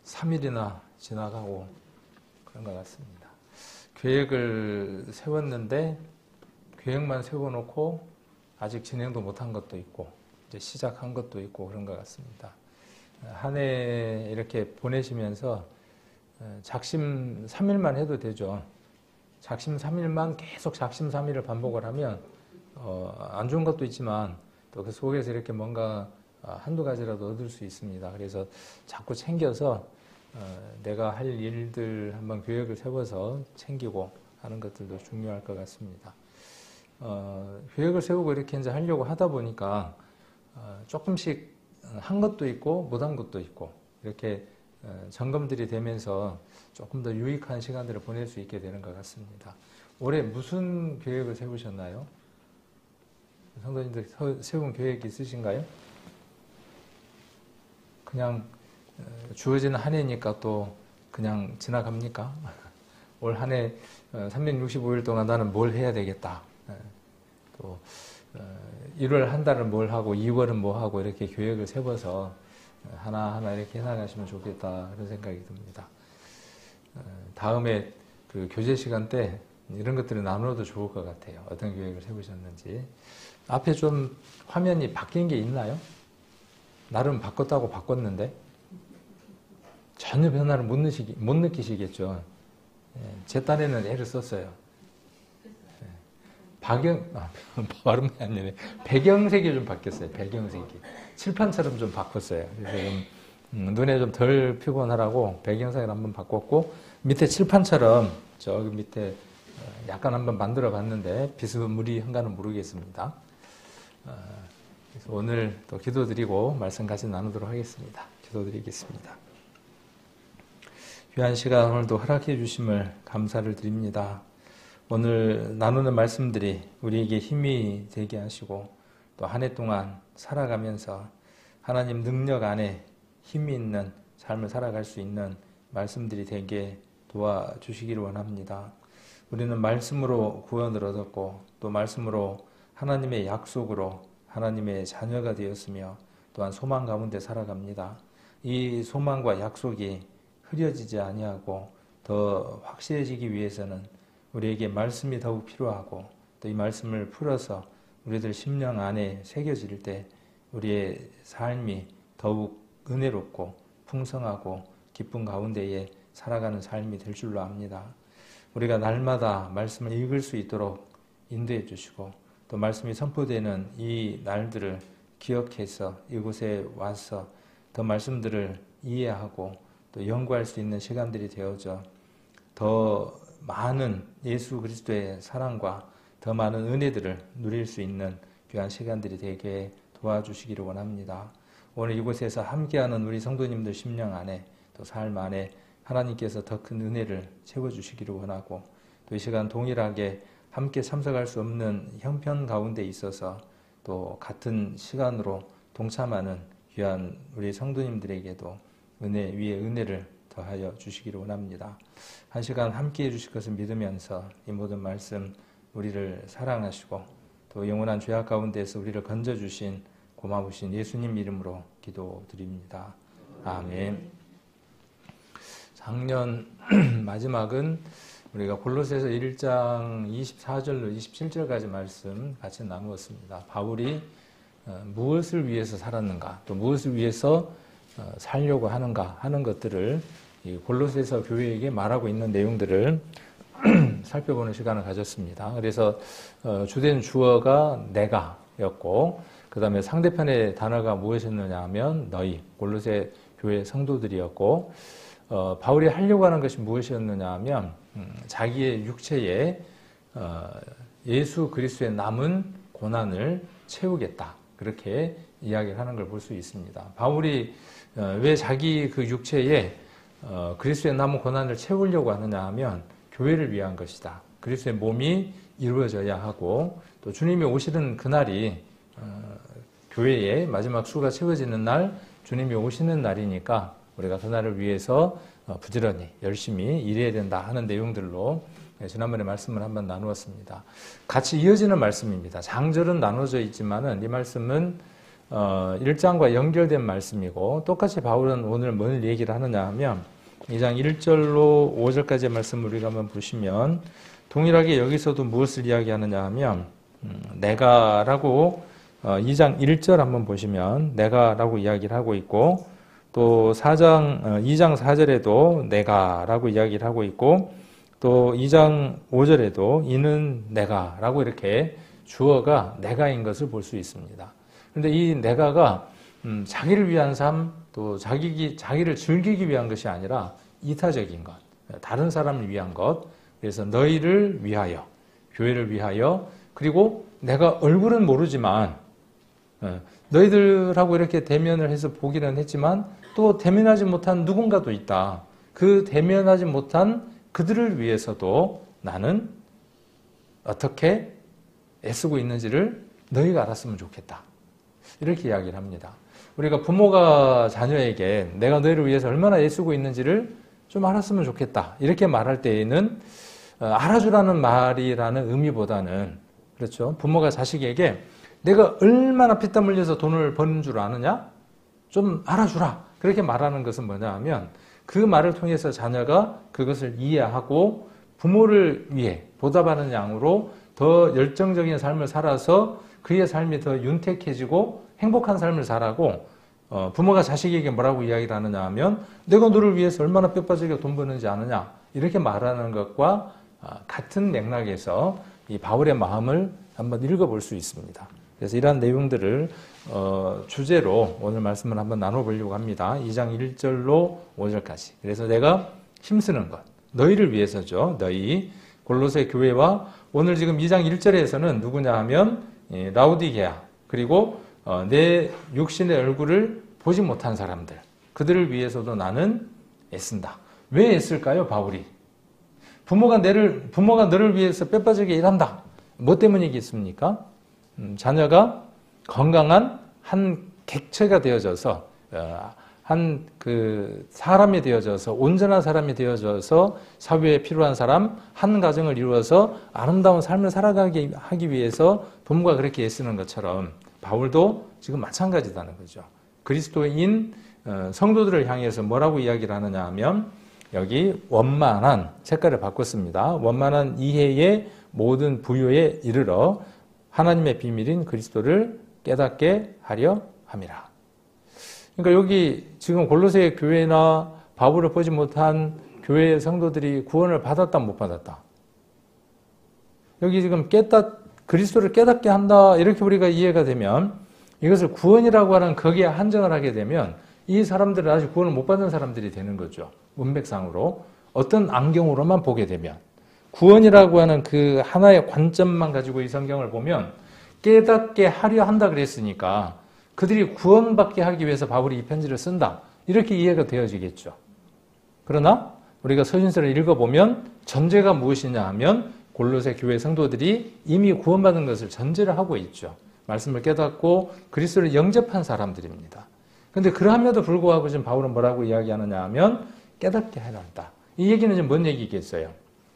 3일이나 지나가고 그런 것 같습니다. 계획을 세웠는데 계획만 세워놓고 아직 진행도 못한 것도 있고 이제 시작한 것도 있고 그런 것 같습니다. 한 해 이렇게 보내시면서 작심 3일만 해도 되죠. 작심 3일만 계속 작심 3일을 반복을 하면 안 좋은 것도 있지만 또 그 속에서 이렇게 뭔가 한두 가지라도 얻을 수 있습니다. 그래서 자꾸 챙겨서 내가 할 일들 한번 계획을 세워서 챙기고 하는 것들도 중요할 것 같습니다. 계획을 세우고 이렇게 이제 하려고 하다 보니까 조금씩 한 것도 있고 못한 것도 있고 이렇게 점검들이 되면서 조금 더 유익한 시간들을 보낼 수 있게 되는 것 같습니다. 올해 무슨 계획을 세우셨나요? 성도님들 세운 계획 있으신가요? 그냥 주어지는 한 해니까 또 그냥 지나갑니까? 올 한 해 365일 동안 나는 뭘 해야 되겠다. 또 1월 한 달은 뭘 하고 2월은 뭐 하고 이렇게 계획을 세워서 하나하나 이렇게 해나가시면 좋겠다 그런 생각이 듭니다. 다음에 그 교제 시간 때 이런 것들을 나눠도 좋을 것 같아요. 어떤 계획을 세우셨는지. 앞에 좀 화면이 바뀐 게 있나요? 나름 바꿨다고 바꿨는데 전혀 변화를 못 느끼시겠죠. 제 딴에는 애를 썼어요. 발음이 안 되네. 배경색이 좀 바뀌었어요. 배경색이. 칠판처럼 좀 바꿨어요. 그래서 좀 눈에 좀 덜 피곤하라고 배경색을 한번 바꿨고 밑에 칠판처럼 저기 밑에 약간 한번 만들어 봤는데 비스무리한가는 모르겠습니다. 그래서 오늘 또 기도드리고 말씀 같이 나누도록 하겠습니다. 기도드리겠습니다. 귀한 시간 오늘도 허락해 주심을 감사를 드립니다. 오늘 나누는 말씀들이 우리에게 힘이 되게 하시고 또 한 해 동안 살아가면서 하나님 능력 안에 힘이 있는 삶을 살아갈 수 있는 말씀들이 되게 도와주시기를 원합니다. 우리는 말씀으로 구원을 얻었고 또 말씀으로 하나님의 약속으로 하나님의 자녀가 되었으며 또한 소망 가운데 살아갑니다. 이 소망과 약속이 흐려지지 아니하고 더 확실해지기 위해서는 우리에게 말씀이 더욱 필요하고 또 이 말씀을 풀어서 우리들 심령 안에 새겨질 때 우리의 삶이 더욱 은혜롭고 풍성하고 기쁨 가운데에 살아가는 삶이 될 줄로 압니다. 우리가 날마다 말씀을 읽을 수 있도록 인도해 주시고 또 말씀이 선포되는 이 날들을 기억해서 이곳에 와서 더 말씀들을 이해하고 또 연구할 수 있는 시간들이 되어져 더 많은 예수 그리스도의 사랑과 더 많은 은혜들을 누릴 수 있는 귀한 시간들이 되게 도와주시기를 원합니다. 오늘 이곳에서 함께하는 우리 성도님들 심령 안에 또 삶 안에 하나님께서 더 큰 은혜를 채워주시기를 원하고 또 이 시간 동일하게 함께 참석할 수 없는 형편 가운데 있어서 또 같은 시간으로 동참하는 귀한 우리 성도님들에게도 은혜 위에 은혜를 더하여 주시기를 원합니다. 한 시간 함께해 주실 것을 믿으면서 이 모든 말씀 우리를 사랑하시고 또 영원한 죄악 가운데에서 우리를 건져주신 고마우신 예수님 이름으로 기도드립니다. 아멘. 작년 마지막은 우리가 골로새서 1장 24절로 27절까지 말씀 같이 나누었습니다. 바울이 무엇을 위해서 살았는가 또 무엇을 위해서 살려고 하는가 하는 것들을 이 골로새서 교회에게 말하고 있는 내용들을 살펴보는 시간을 가졌습니다. 그래서 주된 주어가 내가였고 그 다음에 상대편의 단어가 무엇이었느냐 하면 너희 골로새 교회 성도들이었고 바울이 하려고 하는 것이 무엇이었느냐 하면 자기의 육체에 예수 그리스도의 남은 고난을 채우겠다 그렇게 이야기를 하는 걸 볼 수 있습니다. 바울이 왜 자기 그 육체에 그리스도의 남은 고난을 채우려고 하느냐 하면 교회를 위한 것이다. 그리스도의 몸이 이루어져야 하고 또 주님이 오시는 그날이 교회의 마지막 수가 채워지는 날 주님이 오시는 날이니까 우리가 그날을 위해서 부지런히 열심히 일해야 된다 하는 내용들로 지난번에 말씀을 한번 나누었습니다. 같이 이어지는 말씀입니다. 장절은 나눠져 있지만은 이 말씀은 1장과 연결된 말씀이고 똑같이 바울은 오늘 뭘 얘기를 하느냐 하면 2장 1절로 5절까지의 말씀을 우리가 한번 보시면 동일하게 여기서도 무엇을 이야기하느냐 하면 내가라고 2장 1절 한번 보시면 내가라고 이야기를 하고 있고 또 2장 4절에도 내가라고 이야기를 하고 있고 또 2장 5절에도 이는 내가라고 이렇게 주어가 내가인 것을 볼 수 있습니다. 그런데 이 내가가 자기를 위한 삶, 또 자기를 즐기기 위한 것이 아니라 이타적인 것, 다른 사람을 위한 것, 그래서 너희를 위하여, 교회를 위하여, 그리고 내가 얼굴은 모르지만 너희들하고 이렇게 대면을 해서 보기는 했지만 또 대면하지 못한 누군가도 있다. 그 대면하지 못한 그들을 위해서도 나는 어떻게 애쓰고 있는지를 너희가 알았으면 좋겠다. 이렇게 이야기를 합니다. 우리가 부모가 자녀에게 내가 너희를 위해서 얼마나 애쓰고 있는지를 좀 알았으면 좋겠다. 이렇게 말할 때에는 알아주라는 말이라는 의미보다는 그렇죠. 부모가 자식에게 내가 얼마나 피땀 흘려서 돈을 버는 줄 아느냐? 좀 알아주라. 그렇게 말하는 것은 뭐냐 하면 그 말을 통해서 자녀가 그것을 이해하고 부모를 위해 보답하는 양으로 더 열정적인 삶을 살아서 그의 삶이 더 윤택해지고 행복한 삶을 살아고 부모가 자식에게 뭐라고 이야기를 하느냐 하면 내가 너를 위해서 얼마나 뼈 빠지게 돈 버는지 아느냐 이렇게 말하는 것과 같은 맥락에서 이 바울의 마음을 한번 읽어볼 수 있습니다. 그래서 이러한 내용들을 주제로 오늘 말씀을 한번 나눠보려고 합니다. 2장 1절로 5절까지. 그래서 내가 힘쓰는 것, 너희를 위해서죠. 너희 골로새 교회와 오늘 지금 2장 1절에서는 누구냐 하면 라우디게아 그리고 내 육신의 얼굴을 보지 못한 사람들 그들을 위해서도 나는 애쓴다. 왜 애쓸까요? 바울이 부모가 너를 위해서 뼈빠지게 일한다. 뭐 때문이겠습니까? 자녀가 건강한 한 객체가 되어져서 한 그 사람이 되어져서 온전한 사람이 되어져서 사회에 필요한 사람 한 가정을 이루어서 아름다운 삶을 살아가게 하기 위해서 부모가 그렇게 애쓰는 것처럼 바울도 지금 마찬가지다는 거죠. 그리스도인 성도들을 향해서 뭐라고 이야기를 하느냐 하면 여기 원만한 색깔을 바꿨습니다. 원만한 이해의 모든 부요에 이르러 하나님의 비밀인 그리스도를 깨닫게 하려 함이라. 그러니까 여기 지금 골로새 교회나 바울을 보지 못한 교회의 성도들이 구원을 받았다 못 받았다. 여기 지금 그리스도를 깨닫게 한다 이렇게 우리가 이해가 되면 이것을 구원이라고 하는 거기에 한정을 하게 되면 이 사람들은 아직 구원을 못 받은 사람들이 되는 거죠. 문맥상으로 어떤 안경으로만 보게 되면 구원이라고 하는 그 하나의 관점만 가지고 이 성경을 보면 깨닫게 하려 한다 그랬으니까 그들이 구원받게 하기 위해서 바울이 이 편지를 쓴다. 이렇게 이해가 되어지겠죠. 그러나 우리가 서신서를 읽어보면 전제가 무엇이냐 하면 골로새 교회 성도들이 이미 구원받은 것을 전제를 하고 있죠. 말씀을 깨닫고 그리스도를 영접한 사람들입니다. 그런데 그럼에도 불구하고 지금 바울은 뭐라고 이야기하느냐 하면 깨닫게 해야 한다. 이 얘기는 지금 뭔 얘기겠어요?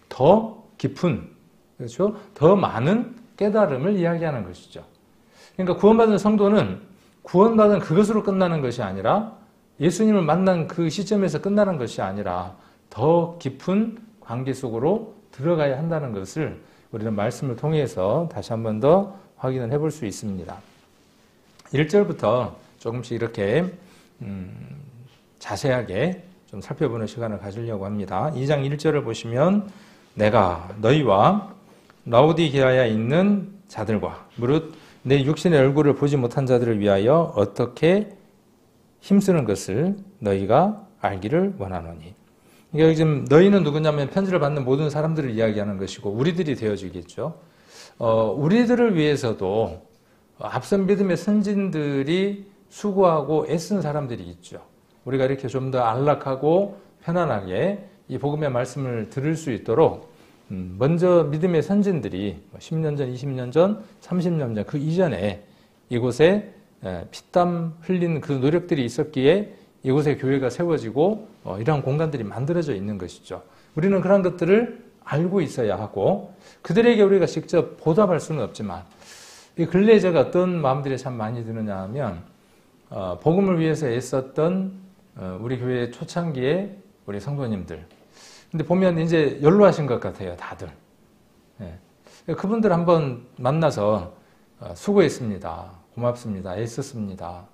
더 깊은, 그렇죠? 더 많은 깨달음을 이야기하는 것이죠. 그러니까 구원받은 성도는 구원받은 그것으로 끝나는 것이 아니라 예수님을 만난 그 시점에서 끝나는 것이 아니라 더 깊은 관계 속으로 들어가야 한다는 것을 우리는 말씀을 통해서 다시 한 번 더 확인을 해볼 수 있습니다. 1절부터 조금씩 이렇게 자세하게 좀 살펴보는 시간을 가지려고 합니다. 2장 1절을 보시면 내가 너희와 라우디게아에 있는 자들과 무릇 내 육신의 얼굴을 보지 못한 자들을 위하여 어떻게 힘쓰는 것을 너희가 알기를 원하노니. 그러니까 지금 너희는 누구냐면 편지를 받는 모든 사람들을 이야기하는 것이고 우리들이 되어지겠죠. 우리들을 위해서도 앞선 믿음의 선진들이 수고하고 애쓴 사람들이 있죠. 우리가 이렇게 좀 더 안락하고 편안하게 이 복음의 말씀을 들을 수 있도록 먼저 믿음의 선진들이 10년 전, 20년 전, 30년 전 그 이전에 이곳에 피땀 흘린 그 노력들이 있었기에 이곳에 교회가 세워지고 이러한 공간들이 만들어져 있는 것이죠. 우리는 그런 것들을 알고 있어야 하고 그들에게 우리가 직접 보답할 수는 없지만 이 근래에 제가 어떤 마음들이 참 많이 드느냐 하면 복음을 위해서 애썼던 우리 교회 초창기에 우리 성도님들. 근데 보면 이제 연로하신 것 같아요, 다들. 예. 그분들 한번 만나서 수고했습니다. 고맙습니다. 애썼습니다.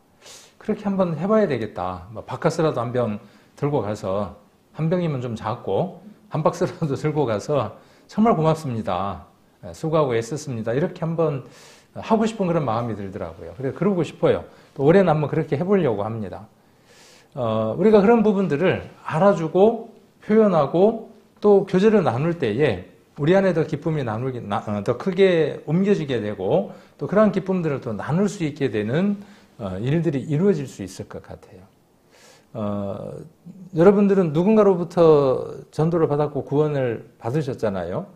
그렇게 한번 해봐야 되겠다. 뭐 바카스라도 한 병 들고 가서, 한 병이면 좀 작고 한 박스라도 들고 가서 정말 고맙습니다. 수고하고 애썼습니다. 이렇게 한번 하고 싶은 그런 마음이 들더라고요. 그래서 그러고 싶어요. 또 올해는 한번 그렇게 해보려고 합니다. 우리가 그런 부분들을 알아주고 표현하고 또 교제를 나눌 때에 우리 안에 더 기쁨이 더 크게 옮겨지게 되고 또 그러한 기쁨들을 또 나눌 수 있게 되는 일들이 이루어질 수 있을 것 같아요. 여러분들은 누군가로부터 전도를 받았고 구원을 받으셨잖아요.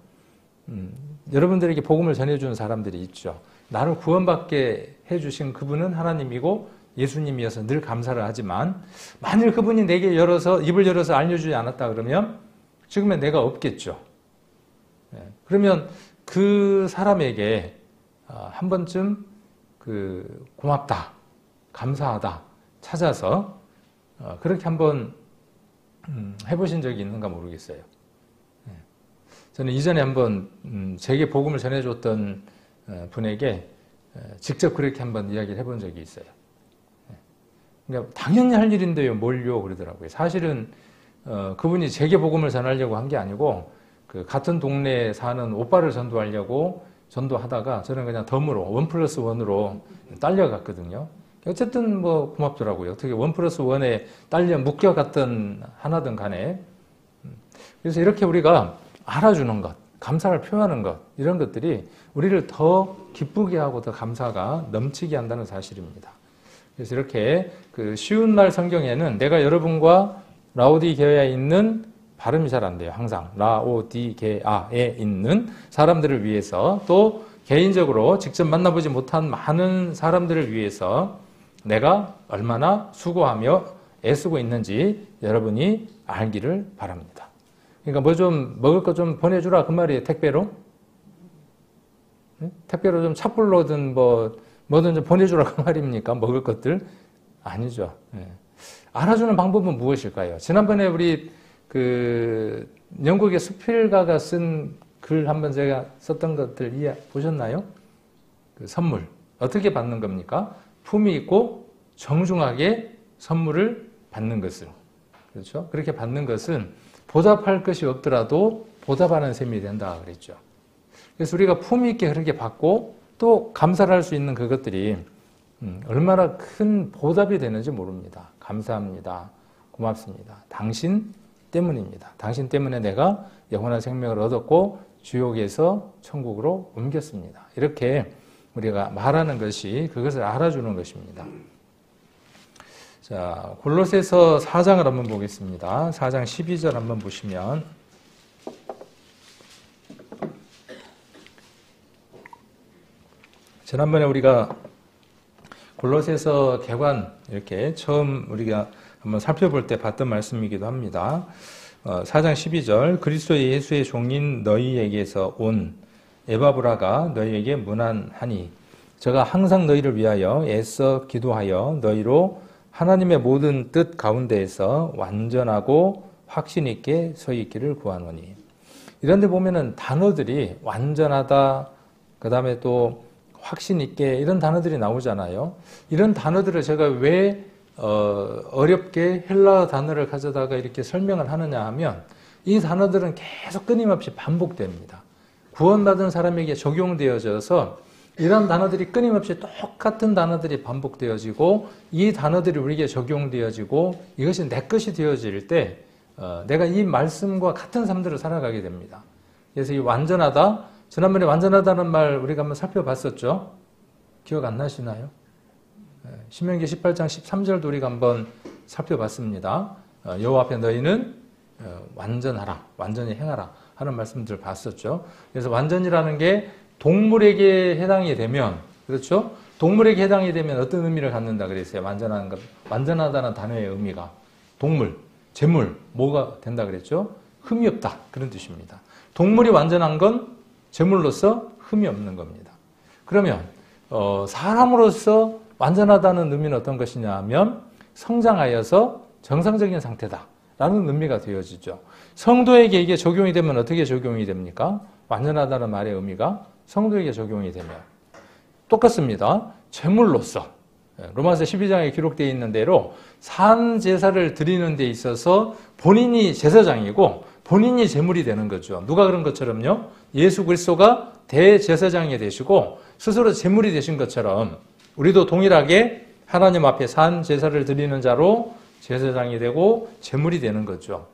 여러분들에게 복음을 전해주는 사람들이 있죠. 나를 구원받게 해주신 그분은 하나님이고 예수님이어서 늘 감사를 하지만 만일 그분이 내게 입을 열어서 알려주지 않았다 그러면 지금의 내가 없겠죠. 그러면 그 사람에게 한 번쯤 고맙다, 감사하다 찾아서 그렇게 한번 해보신 적이 있는가 모르겠어요. 저는 이전에 한번 제게 복음을 전해줬던 분에게 직접 그렇게 한번 이야기를 해본 적이 있어요. 그러니까 당연히 할 일인데요, 뭘요? 그러더라고요. 사실은 그분이 제게 복음을 전하려고 한 게 아니고 그 같은 동네에 사는 오빠를 전도하려고 전도하다가 저는 그냥 덤으로 1+1으로 딸려갔거든요. 어쨌든 뭐 고맙더라고요. 어떻게 1+1에 딸려 묶여갔던 하나든 간에. 그래서 이렇게 우리가 알아주는 것, 감사를 표현하는 것, 이런 것들이 우리를 더 기쁘게 하고 더 감사가 넘치게 한다는 사실입니다. 그래서 이렇게 그 쉬운 말 성경에는 내가 여러분과 라오디게아에 있는 발음이 잘 안 돼요. 항상 라오디게아에 있는 사람들을 위해서 또 개인적으로 직접 만나보지 못한 많은 사람들을 위해서 내가 얼마나 수고하며 애쓰고 있는지 여러분이 알기를 바랍니다. 그러니까 뭐 좀 먹을 거 좀 보내주라 그 말이에요. 택배로. 택배로 좀 찹불로든 뭐든 좀 보내주라 그 말입니까? 먹을 것들? 아니죠. 알아주는 방법은 무엇일까요? 지난번에 우리 영국의 수필가가 쓴 글 한번 제가 썼던 것들 보셨나요? 선물. 어떻게 받는 겁니까? 품위 있고 정중하게 선물을 받는 것을. 그렇죠? 그렇게 받는 것은 보답할 것이 없더라도 보답하는 셈이 된다 그랬죠. 그래서 우리가 품위 있게 그렇게 받고 또 감사를 할 수 있는 그것들이 얼마나 큰 보답이 되는지 모릅니다. 감사합니다. 고맙습니다. 당신 때문입니다. 당신 때문에 내가 영원한 생명을 얻었고 지옥에서 천국으로 옮겼습니다. 이렇게 우리가 말하는 것이 그것을 알아주는 것입니다. 자, 골로새서 4장을 한번 보겠습니다. 4장 12절 한번 보시면 지난번에 우리가 골로새서 개관 이렇게 처음 우리가 한번 살펴볼 때 봤던 말씀이기도 합니다. 4장 12절 그리스도 예수의 종인 너희에게서 온 에바브라가 너희에게 문안하니 저가 항상 너희를 위하여 애써 기도하여 너희로 하나님의 모든 뜻 가운데에서 완전하고 확신 있게 서 있기를 구하노니. 이런 데 보면은 단어들이 완전하다, 그 다음에 또 확신 있게 이런 단어들이 나오잖아요. 이런 단어들을 제가 왜 어렵게 헬라어 단어를 가져다가 이렇게 설명을 하느냐 하면 이 단어들은 계속 끊임없이 반복됩니다. 구원받은 사람에게 적용되어져서 이런 단어들이 끊임없이 똑같은 단어들이 반복되어지고 이 단어들이 우리에게 적용되어지고 이것이 내 것이 되어질 때 내가 이 말씀과 같은 삶들을 살아가게 됩니다. 그래서 이 완전하다, 지난번에 완전하다는 말 우리가 한번 살펴봤었죠. 기억 안 나시나요? 신명기 18장 13절도 우리가 한번 살펴봤습니다. 여호와 앞에 너희는 완전하라, 완전히 행하라 하는 말씀들을 봤었죠. 그래서 완전이라는 게 동물에게 해당이 되면, 그렇죠? 동물에게 해당이 되면 어떤 의미를 갖는다 그랬어요? 완전한 것, 완전하다는 단어의 의미가 동물, 재물, 뭐가 된다 그랬죠? 흠이 없다 그런 뜻입니다. 동물이 완전한 건 재물로서 흠이 없는 겁니다. 그러면 사람으로서 완전하다는 의미는 어떤 것이냐 하면 성장하여서 정상적인 상태다라는 의미가 되어지죠. 성도에게 이게 적용이 되면 어떻게 적용이 됩니까? 완전하다는 말의 의미가 성도에게 적용이 되면 똑같습니다. 제물로서 로마서 12장에 기록되어 있는 대로 산 제사를 드리는 데 있어서 본인이 제사장이고 본인이 제물이 되는 거죠. 누가 그런 것처럼요. 예수 그리스도가 대제사장이 되시고 스스로 제물이 되신 것처럼 우리도 동일하게 하나님 앞에 산 제사를 드리는 자로 제사장이 되고 제물이 되는 거죠.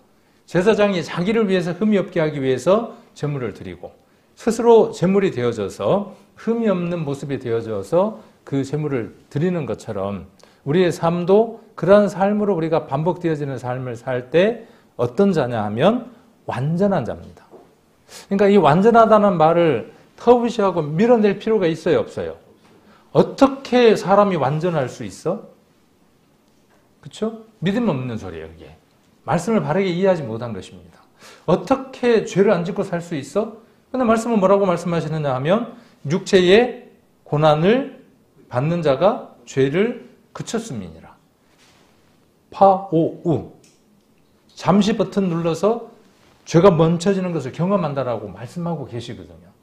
제사장이 자기를 위해서 흠이 없게 하기 위해서 제물을 드리고 스스로 제물이 되어져서 흠이 없는 모습이 되어져서 그 제물을 드리는 것처럼 우리의 삶도 그러한 삶으로 우리가 반복되어지는 삶을 살 때 어떤 자냐 하면 완전한 자입니다. 그러니까 이 완전하다는 말을 터부시하고 밀어낼 필요가 있어요, 없어요? 어떻게 사람이 완전할 수 있어? 그렇죠? 믿음 없는 소리예요, 이게. 말씀을 바르게 이해하지 못한 것입니다. 어떻게 죄를 안 짓고 살 수 있어? 근데 말씀은 뭐라고 말씀하시느냐 하면 육체의 고난을 받는 자가 죄를 그쳤음이니라. 파오우. 잠시 버튼 눌러서 죄가 멈춰지는 것을 경험한다라고 말씀하고 계시거든요.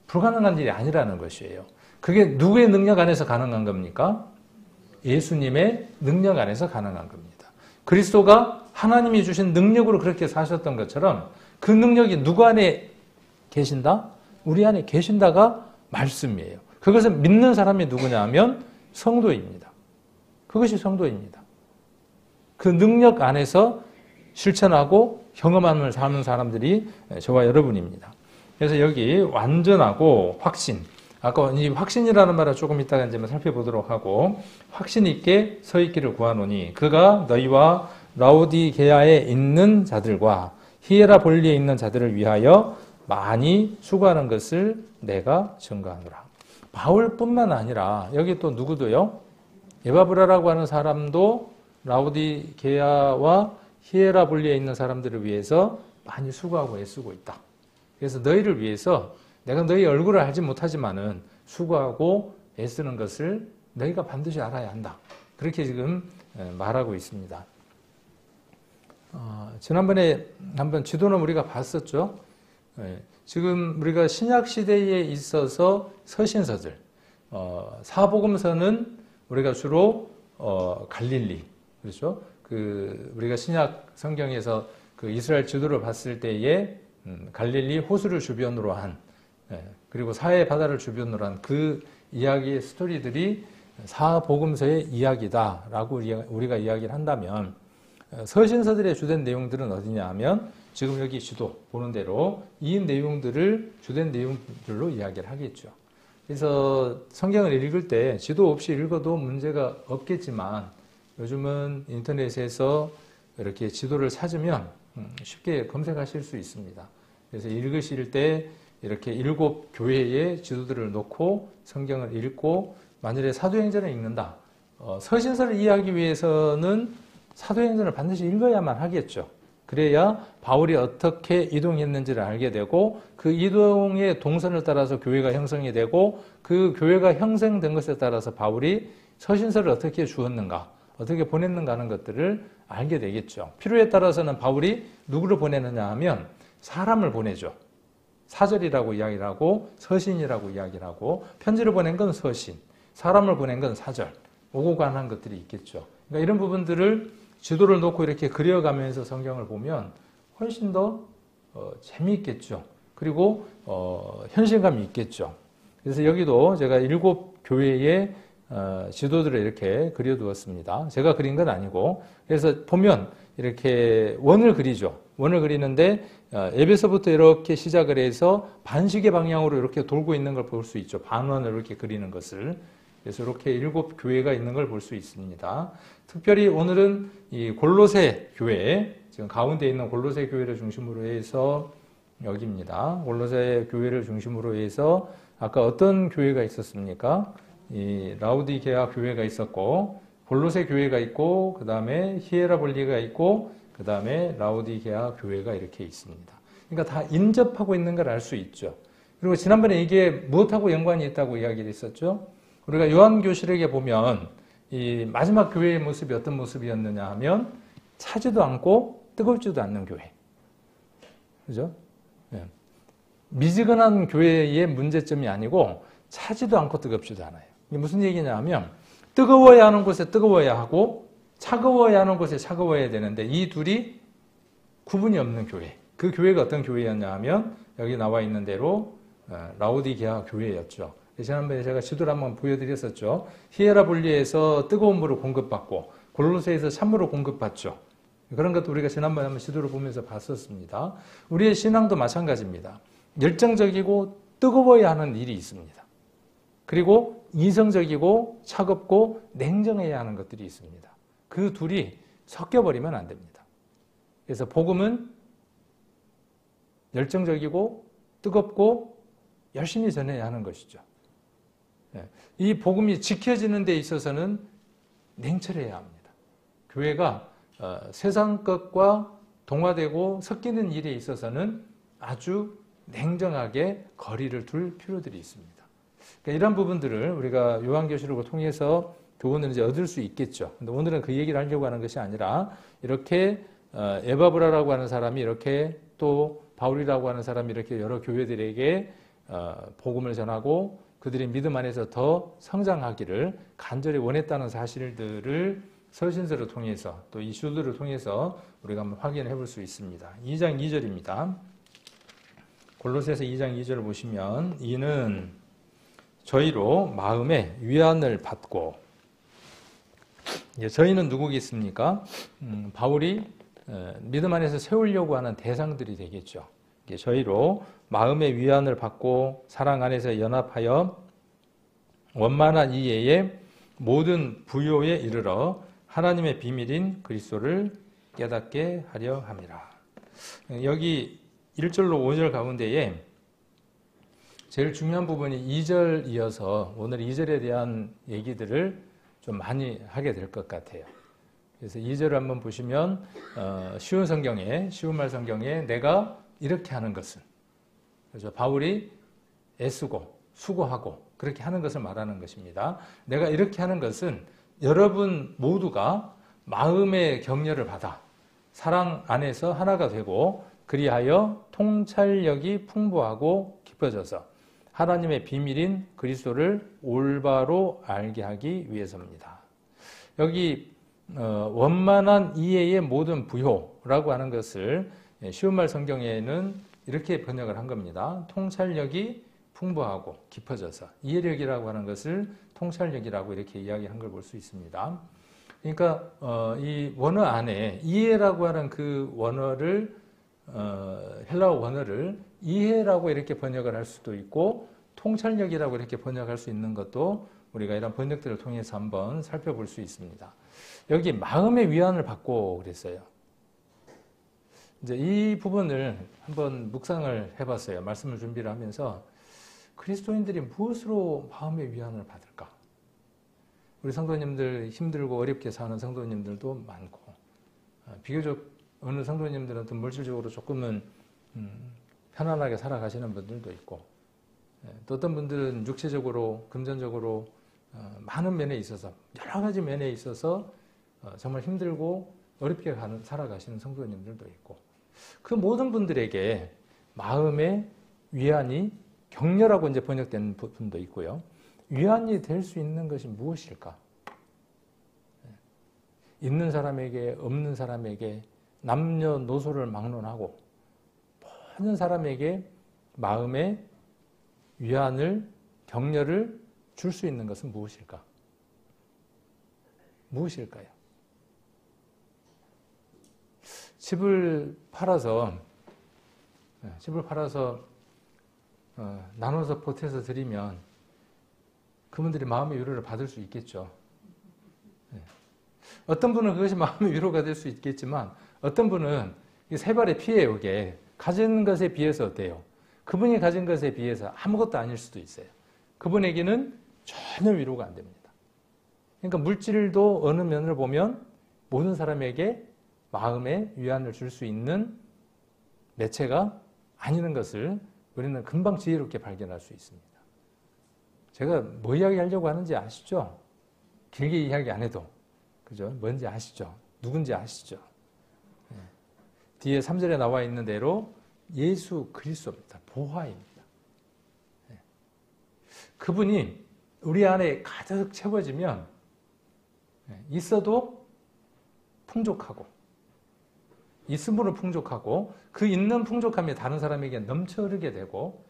불가능한 일이 아니라는 것이에요. 그게 누구의 능력 안에서 가능한 겁니까? 예수님의 능력 안에서 가능한 겁니다. 그리스도가 하나님이 주신 능력으로 그렇게 사셨던 것처럼 그 능력이 누구 안에 계신다? 우리 안에 계신다가 말씀이에요. 그것을 믿는 사람이 누구냐 하면 성도입니다. 그것이 성도입니다. 그 능력 안에서 실천하고 경험함을 사는 사람들이 저와 여러분입니다. 그래서 여기 완전하고 확신, 아까 이 확신이라는 말을 조금 이따가 이제 살펴보도록 하고 확신 있게 서 있기를 구하노니 그가 너희와 라오디게아에 있는 자들과 히에라볼리에 있는 자들을 위하여 많이 수고하는 것을 내가 증거하노라. 바울뿐만 아니라 여기 또 누구도요? 에바브라라고 하는 사람도 라오디게아와 히에라볼리에 있는 사람들을 위해서 많이 수고하고 애쓰고 있다. 그래서 너희를 위해서 내가 너희 얼굴을 알지 못하지만은 수고하고 애쓰는 것을 너희가 반드시 알아야 한다. 그렇게 지금 말하고 있습니다. 지난번에 한번 지도는 우리가 봤었죠. 지금 우리가 신약 시대에 있어서 서신서들, 사복음서는 우리가 주로 갈릴리, 그렇죠? 우리가 신약 성경에서 그 이스라엘 지도를 봤을 때에 갈릴리 호수를 주변으로 한 그리고 사해 바다를 주변으로 한 그 이야기의 스토리들이 사복음서의 이야기다라고 우리가 이야기를 한다면 서신서들의 주된 내용들은 어디냐 하면 지금 여기 지도 보는 대로 이 내용들을 주된 내용들로 이야기를 하겠죠. 그래서 성경을 읽을 때 지도 없이 읽어도 문제가 없겠지만 요즘은 인터넷에서 이렇게 지도를 찾으면 쉽게 검색하실 수 있습니다. 그래서 읽으실 때 이렇게 7 교회의 지도들을 놓고 성경을 읽고 만일에 사도행전을 읽는다. 서신서를 이해하기 위해서는 사도행전을 반드시 읽어야만 하겠죠. 그래야 바울이 어떻게 이동했는지를 알게 되고 그 이동의 동선을 따라서 교회가 형성이 되고 그 교회가 형성된 것에 따라서 바울이 서신서를 어떻게 주었는가, 어떻게 보냈는가 하는 것들을 알게 되겠죠. 필요에 따라서는 바울이 누구를 보내느냐 하면 사람을 보내죠. 사절이라고 이야기를 하고 서신이라고 이야기를 하고 편지를 보낸 건 서신, 사람을 보낸 건 사절, 오고 가는 것들이 있겠죠. 그러니까 이런 부분들을 지도를 놓고 이렇게 그려가면서 성경을 보면 훨씬 더 재미있겠죠. 그리고 현실감이 있겠죠. 그래서 여기도 제가 7 교회의 지도들을 이렇게 그려두었습니다. 제가 그린 건 아니고 그래서 보면 이렇게 원을 그리죠. 원을 그리는데 에베소부터 이렇게 시작을 해서 반시계 방향으로 이렇게 돌고 있는 걸 볼 수 있죠. 반원을 이렇게 그리는 것을. 그래서 이렇게 7 교회가 있는 걸 볼 수 있습니다. 특별히 오늘은 이 골로새 교회, 지금 가운데 있는 골로새 교회를 중심으로 해서 여기입니다. 골로새 교회를 중심으로 해서 아까 어떤 교회가 있었습니까? 이 라오디게아 교회가 있었고 골로새 교회가 있고 그 다음에 히에라볼리가 있고 그 다음에 라오디게아 교회가 이렇게 있습니다. 그러니까 다 인접하고 있는 걸 알 수 있죠. 그리고 지난번에 이게 무엇하고 연관이 있다고 이야기를 했었죠? 우리가 요한교실에게 보면 이 마지막 교회의 모습이 어떤 모습이었느냐 하면 차지도 않고 뜨겁지도 않는 교회. 그죠? 네. 미지근한 교회의 문제점이 아니고 차지도 않고 뜨겁지도 않아요. 이게 무슨 얘기냐 하면 뜨거워야 하는 곳에 뜨거워야 하고 차가워야 하는 곳에 차가워야 되는데 이 둘이 구분이 없는 교회. 그 교회가 어떤 교회였냐 하면 여기 나와 있는 대로 라오디게아 교회였죠. 지난번에 제가 지도를 한번 보여드렸었죠. 히에라볼리에서 뜨거운 물을 공급받고 골로새에서 찬물을 공급받죠. 그런 것도 우리가 지난번에 한번 지도를 보면서 봤었습니다. 우리의 신앙도 마찬가지입니다. 열정적이고 뜨거워야 하는 일이 있습니다. 그리고 이성적이고 차갑고 냉정해야 하는 것들이 있습니다. 그 둘이 섞여버리면 안 됩니다. 그래서 복음은 열정적이고 뜨겁고 열심히 전해야 하는 것이죠. 이 복음이 지켜지는 데 있어서는 냉철해야 합니다. 교회가 세상 것과 동화되고 섞이는 일에 있어서는 아주 냉정하게 거리를 둘 필요들이 있습니다. 그러니까 이런 부분들을 우리가 요한계시록을 통해서 교훈을 이제 얻을 수 있겠죠. 근데 오늘은 그 얘기를 하려고 하는 것이 아니라 이렇게 에바브라라고 하는 사람이 이렇게 또 바울이라고 하는 사람이 이렇게 여러 교회들에게 복음을 전하고 그들의 믿음 안에서 더 성장하기를 간절히 원했다는 사실들을 서신서를 통해서 또 이 슈들을 통해서 우리가 한번 확인해 볼 수 있습니다. 2장 2절입니다. 골로새서 2장 2절을 보시면 이는 저희로 마음의 위안을 받고 저희는 누구겠습니까? 바울이 믿음 안에서 세우려고 하는 대상들이 되겠죠. 저희로 마음의 위안을 받고 사랑 안에서 연합하여 원만한 이해의 모든 부요에 이르러 하나님의 비밀인 그리스도를 깨닫게 하려 함이라. 여기 1절로 5절 가운데에 제일 중요한 부분이 2절 이어서 오늘 2절에 대한 얘기들을 좀 많이 하게 될 것 같아요. 그래서 2절을 한번 보시면 쉬운 말 성경에 내가 이렇게 하는 것은, 그래서 바울이 애쓰고 수고하고 그렇게 하는 것을 말하는 것입니다. 내가 이렇게 하는 것은 여러분 모두가 마음의 격려를 받아 사랑 안에서 하나가 되고 그리하여 통찰력이 풍부하고 깊어져서 하나님의 비밀인 그리스도를 올바로 알게 하기 위해서입니다. 여기 원만한 이해의 모든 부요라고 하는 것을 쉬운 말 성경에는 이렇게 번역을 한 겁니다. 통찰력이 풍부하고 깊어져서 이해력이라고 하는 것을 통찰력이라고 이렇게 이야기한 걸 볼 수 있습니다. 그러니까 이 원어 안에 이해라고 하는 그 원어를 헬라어 원어를 이해라고 이렇게 번역을 할 수도 있고 통찰력이라고 이렇게 번역할 수 있는 것도 우리가 이런 번역들을 통해서 한번 살펴볼 수 있습니다. 여기 마음의 위안을 받고 그랬어요. 이제 이 부분을 한번 묵상을 해봤어요. 말씀을 준비를 하면서 그리스도인들이 무엇으로 마음의 위안을 받을까? 우리 성도님들 힘들고 어렵게 사는 성도님들도 많고 비교적 어느 성도님들은 또 물질적으로 조금은 편안하게 살아가시는 분들도 있고 또 어떤 분들은 육체적으로 금전적으로 많은 면에 있어서 여러 가지 면에 있어서 정말 힘들고 어렵게 살아가시는 성도님들도 있고 그 모든 분들에게 마음의 위안이 격려라고 이제 번역된 부분도 있고요. 위안이 될 수 있는 것이 무엇일까? 있는 사람에게 없는 사람에게 남녀노소를 막론하고 모든 사람에게 마음의 위안을 격려를 줄 수 있는 것은 무엇일까? 무엇일까요? 집을 팔아서 나눠서 보태서 드리면 그분들이 마음의 위로를 받을 수 있겠죠. 어떤 분은 그것이 마음의 위로가 될 수 있겠지만 어떤 분은 세 발의 피해요. 이게 가진 것에 비해서 어때요? 그분이 가진 것에 비해서 아무것도 아닐 수도 있어요. 그분에게는 전혀 위로가 안 됩니다. 그러니까 물질도 어느 면을 보면 모든 사람에게 마음의 위안을 줄 수 있는 매체가 아니는 것을 우리는 금방 지혜롭게 발견할 수 있습니다. 제가 뭐 이야기하려고 하는지 아시죠? 길게 이야기 안 해도. 그죠? 뭔지 아시죠? 누군지 아시죠? 예. 뒤에 3절에 나와 있는 대로 예수 그리스도입니다. 보화입니다. 예. 그분이 우리 안에 가득 채워지면 있어도 풍족하고 있음으로 풍족하고 그 있는 풍족함이 다른 사람에게 넘쳐 흐르게 되고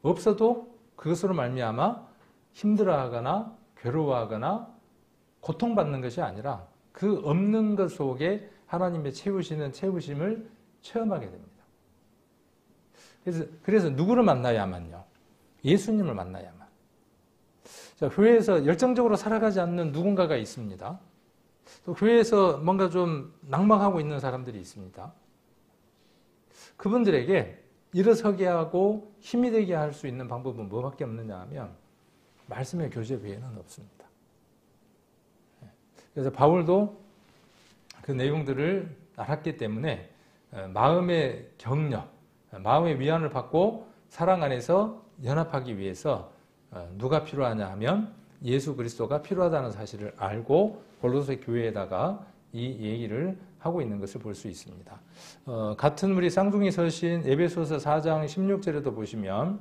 없어도 그것으로 말미암아 힘들어하거나 괴로워하거나 고통받는 것이 아니라 그 없는 것 속에 하나님의 채우시는 채우심을 체험하게 됩니다. 그래서 누구를 만나야만요? 예수님을 만나야만. 자, 교회에서 열정적으로 살아가지 않는 누군가가 있습니다. 또 교회에서 뭔가 좀 낭망하고 있는 사람들이 있습니다. 그분들에게 일어서게 하고 힘이 되게 할 수 있는 방법은 뭐밖에 없느냐 하면 말씀의 교제 외에는 없습니다. 그래서 바울도 그 내용들을 알았기 때문에 마음의 격려, 마음의 위안을 받고 사랑 안에서 연합하기 위해서 누가 필요하냐 하면 예수 그리스도가 필요하다는 사실을 알고 골로새 교회에다가 이 얘기를 하고 있는 것을 볼 수 있습니다. 같은 우리 쌍둥이 서신 에베소서 4장 16절에도 보시면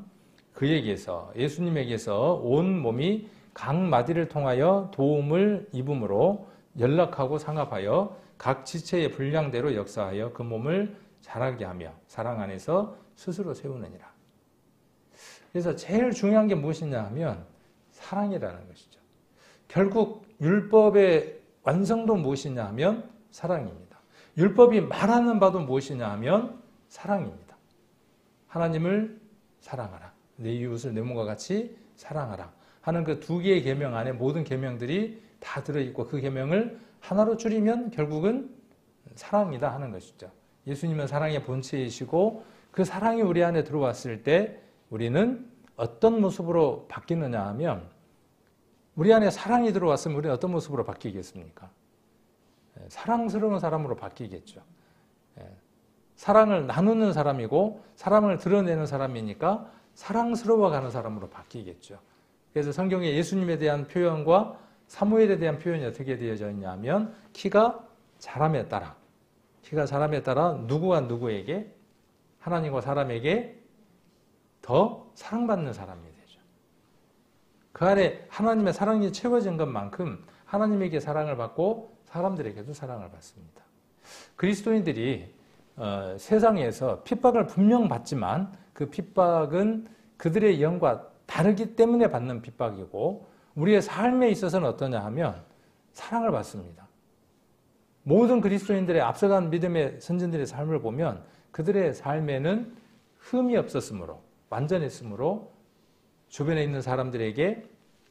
그에게서 예수님에게서 온 몸이 각 마디를 통하여 도움을 입음으로 연락하고 상합하여 각 지체의 분량대로 역사하여 그 몸을 자라게 하며 사랑 안에서 스스로 세우느니라. 그래서 제일 중요한 게 무엇이냐 하면 사랑이라는 것이죠. 결국 율법의 완성도 무엇이냐 하면 사랑입니다. 율법이 말하는 바도 무엇이냐 하면 사랑입니다. 하나님을 사랑하라. 내 이웃을 내 몸과 같이 사랑하라 하는 그 두 개의 계명 안에 모든 계명들이 다 들어있고 그 계명을 하나로 줄이면 결국은 사랑이다 하는 것이죠. 예수님은 사랑의 본체이시고 그 사랑이 우리 안에 들어왔을 때 우리는 어떤 모습으로 바뀌느냐 하면 우리 안에 사랑이 들어왔으면 우리는 어떤 모습으로 바뀌겠습니까? 사랑스러운 사람으로 바뀌겠죠. 사랑을 나누는 사람이고 사랑을 드러내는 사람이니까 사랑스러워가는 사람으로 바뀌겠죠. 그래서 성경에 예수님에 대한 표현과 사무엘에 대한 표현이 어떻게 되어져 있냐면 키가 자람에 따라 누구와 누구에게 하나님과 사람에게 더 사랑받는 사람이 되죠. 그 안에 하나님의 사랑이 채워진 것만큼 하나님에게 사랑을 받고 사람들에게도 사랑을 받습니다. 그리스도인들이 세상에서 핍박을 분명 받지만 그 핍박은 그들의 영과 다르기 때문에 받는 핍박이고 우리의 삶에 있어서는 어떠냐 하면 사랑을 받습니다. 모든 그리스도인들의 앞서간 믿음의 선진들의 삶을 보면 그들의 삶에는 흠이 없었으므로 완전했으므로 주변에 있는 사람들에게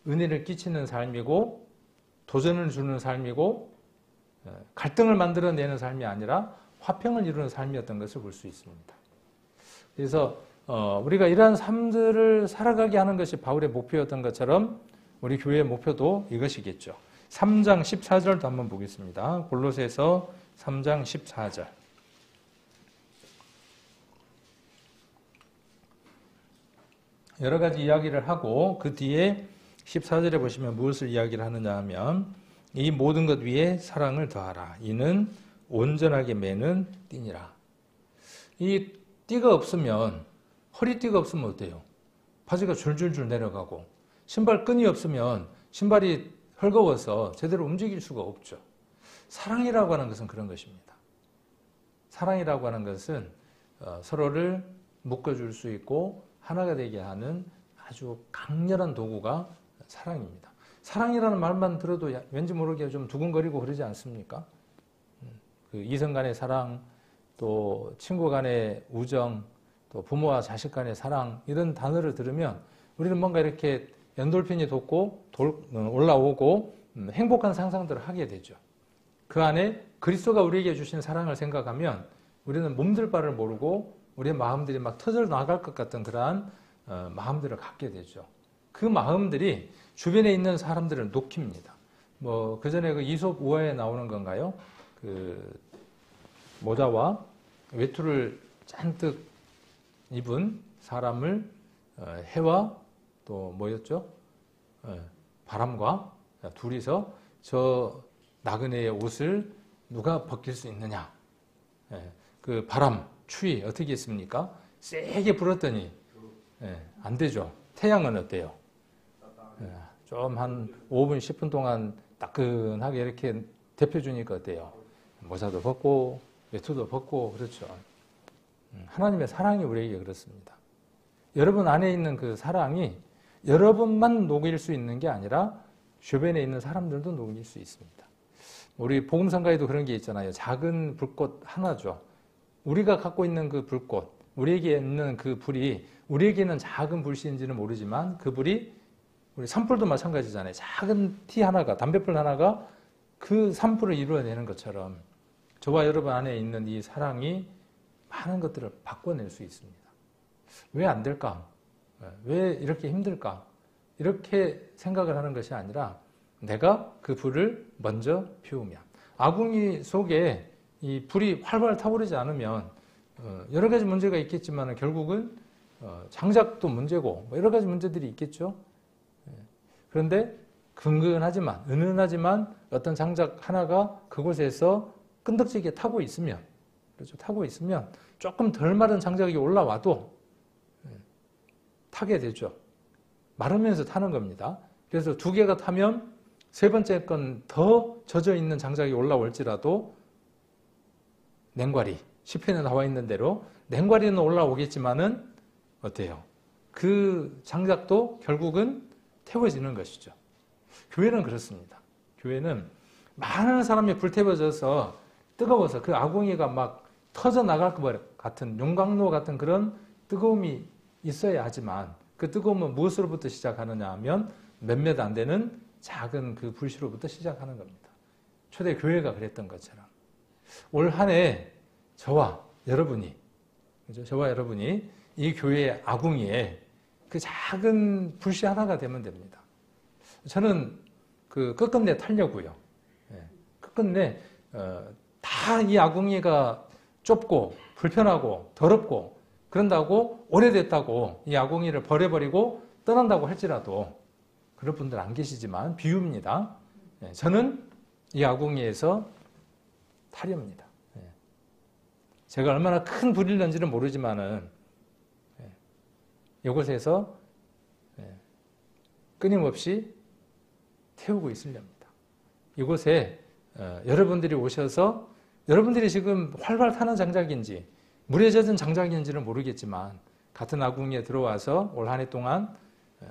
은혜를 끼치는 삶이고 도전을 주는 삶이고 갈등을 만들어내는 삶이 아니라 화평을 이루는 삶이었던 것을 볼 수 있습니다. 그래서 우리가 이러한 삶들을 살아가게 하는 것이 바울의 목표였던 것처럼 우리 교회의 목표도 이것이겠죠. 3장 14절도 한번 보겠습니다. 골로새서 3장 14절. 여러 가지 이야기를 하고 그 뒤에 14절에 보시면 무엇을 이야기를 하느냐 하면 이 모든 것 위에 사랑을 더하라. 이는 온전하게 매는 띠니라. 이 띠가 없으면 허리띠가 없으면 어때요? 바지가 줄줄줄 내려가고 신발 끈이 없으면 신발이 헐거워서 제대로 움직일 수가 없죠. 사랑이라고 하는 것은 그런 것입니다. 사랑이라고 하는 것은 서로를 묶어줄 수 있고 하나가 되게 하는 아주 강렬한 도구가 사랑입니다. 사랑이라는 말만 들어도 왠지 모르게 좀 두근거리고 그러지 않습니까? 그 이성 간의 사랑, 또 친구 간의 우정, 또 부모와 자식 간의 사랑 이런 단어를 들으면 우리는 뭔가 이렇게 엔돌핀이 돋고 올라오고 행복한 상상들을 하게 되죠. 그 안에 그리스도가 우리에게 주신 사랑을 생각하면 우리는 몸둘 바를 모르고 우리의 마음들이 막 터져 나갈 것 같은 그러한 마음들을 갖게 되죠. 그 마음들이 주변에 있는 사람들을 녹힙니다. 그 전에 그 이솝 우화에 나오는 건가요? 그 모자와 외투를 잔뜩 입은 사람을 해와 또 뭐였죠? 바람과 둘이서 저 나그네의 옷을 누가 벗길 수 있느냐? 그 바람, 추위 어떻게 했습니까? 세게 불었더니 안 되죠. 태양은 어때요? 좀 한 5분, 10분 동안 따끈하게 이렇게 데펴주니까 어때요? 모자도 벗고 외투도 벗고 그렇죠. 하나님의 사랑이 우리에게 그렇습니다. 여러분 안에 있는 그 사랑이 여러분만 녹일 수 있는 게 아니라 주변에 있는 사람들도 녹일 수 있습니다. 우리 복음성가에도 그런 게 있잖아요. 작은 불꽃 하나죠. 우리가 갖고 있는 그 불꽃, 우리에게 있는 그 불이 우리에게는 작은 불씨인지는 모르지만 그 불이 우리 산불도 마찬가지잖아요. 작은 티 하나가, 담뱃불 하나가 그 산불을 이루어내는 것처럼 저와 여러분 안에 있는 이 사랑이 많은 것들을 바꿔낼 수 있습니다. 왜 안 될까? 왜 이렇게 힘들까? 이렇게 생각을 하는 것이 아니라 내가 그 불을 먼저 피우면, 아궁이 속에 이 불이 활발 타오르지 않으면 여러 가지 문제가 있겠지만 결국은 장작도 문제고 여러 가지 문제들이 있겠죠. 그런데 근근하지만 은은하지만 어떤 장작 하나가 그곳에서 끈덕지게 타고 있으면, 그렇죠, 타고 있으면 조금 덜 마른 장작이 올라와도 타게 되죠. 마르면서 타는 겁니다. 그래서 두 개가 타면 세 번째 건 더 젖어 있는 장작이 올라올지라도 냉과리, 시편에 나와 있는 대로 냉과리는 올라오겠지만은 어때요? 그 장작도 결국은 태워지는 것이죠. 교회는 그렇습니다. 교회는 많은 사람이 불태워져서 뜨거워서 그 아궁이가 막 터져 나갈 것 같은 용광로 같은 그런 뜨거움이 있어야 하지만 그 뜨거움은 무엇으로부터 시작하느냐 하면 몇몇 안 되는 작은 그 불씨로부터 시작하는 겁니다. 초대 교회가 그랬던 것처럼 올 한 해 저와 여러분이, 그죠? 저와 여러분이 이 교회의 아궁이에 그 작은 불씨 하나가 되면 됩니다. 저는 그 끝끝내 타려고요. 끝끝내 다 이 아궁이가 좁고 불편하고 더럽고 그런다고 오래됐다고 이 아궁이를 버려버리고 떠난다고 할지라도 그런 분들 안 계시지만 비유입니다. 저는 이 아궁이에서 타렵니다. 제가 얼마나 큰 불일는지는 모르지만은 이곳에서 끊임없이 태우고 있으렵니다. 이곳에 여러분들이 오셔서 여러분들이 지금 활발 타는 장작인지 물에 젖은 장작인지는 모르겠지만 같은 아궁이에 들어와서 올 한 해 동안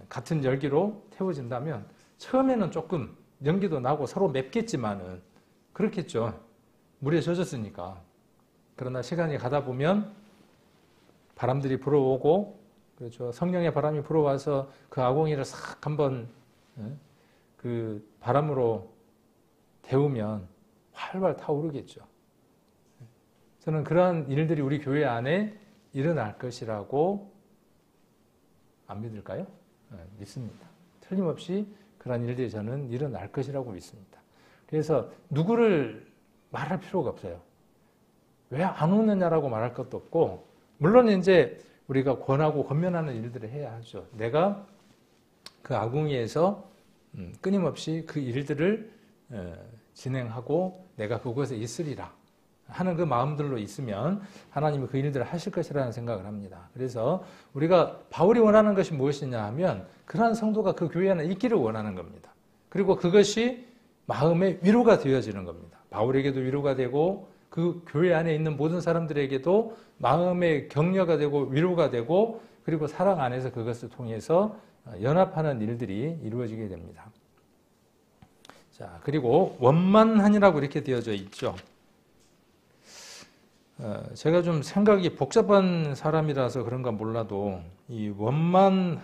같은 열기로 태워진다면 처음에는 조금 연기도 나고 서로 맵겠지만은 그렇겠죠. 물에 젖었으니까. 그러나 시간이 가다 보면 바람들이 불어오고, 그렇죠, 성령의 바람이 불어와서 그 아궁이를 싹 한번 그 바람으로 데우면 활발 타오르겠죠. 저는 그러한 일들이 우리 교회 안에 일어날 것이라고 안 믿을까요? 믿습니다. 틀림없이 그러한 일들이 저는 일어날 것이라고 믿습니다. 그래서 누구를 말할 필요가 없어요. 왜 안 오느냐라고 말할 것도 없고, 물론 이제 우리가 권하고 권면하는 일들을 해야 하죠. 내가 그 아궁이에서 끊임없이 그 일들을 진행하고 내가 그곳에 있으리라 하는 그 마음들로 있으면 하나님이 그 일들을 하실 것이라는 생각을 합니다. 그래서 우리가 바울이 원하는 것이 무엇이냐 하면 그러한 성도가 그 교회 안에 있기를 원하는 겁니다. 그리고 그것이 마음의 위로가 되어지는 겁니다. 바울에게도 위로가 되고 그 교회 안에 있는 모든 사람들에게도 마음의 격려가 되고 위로가 되고, 그리고 사랑 안에서 그것을 통해서 연합하는 일들이 이루어지게 됩니다. 자, 그리고 원만하니라고 이렇게 되어져 있죠. 제가 좀 생각이 복잡한 사람이라서 그런가 몰라도 이 원만한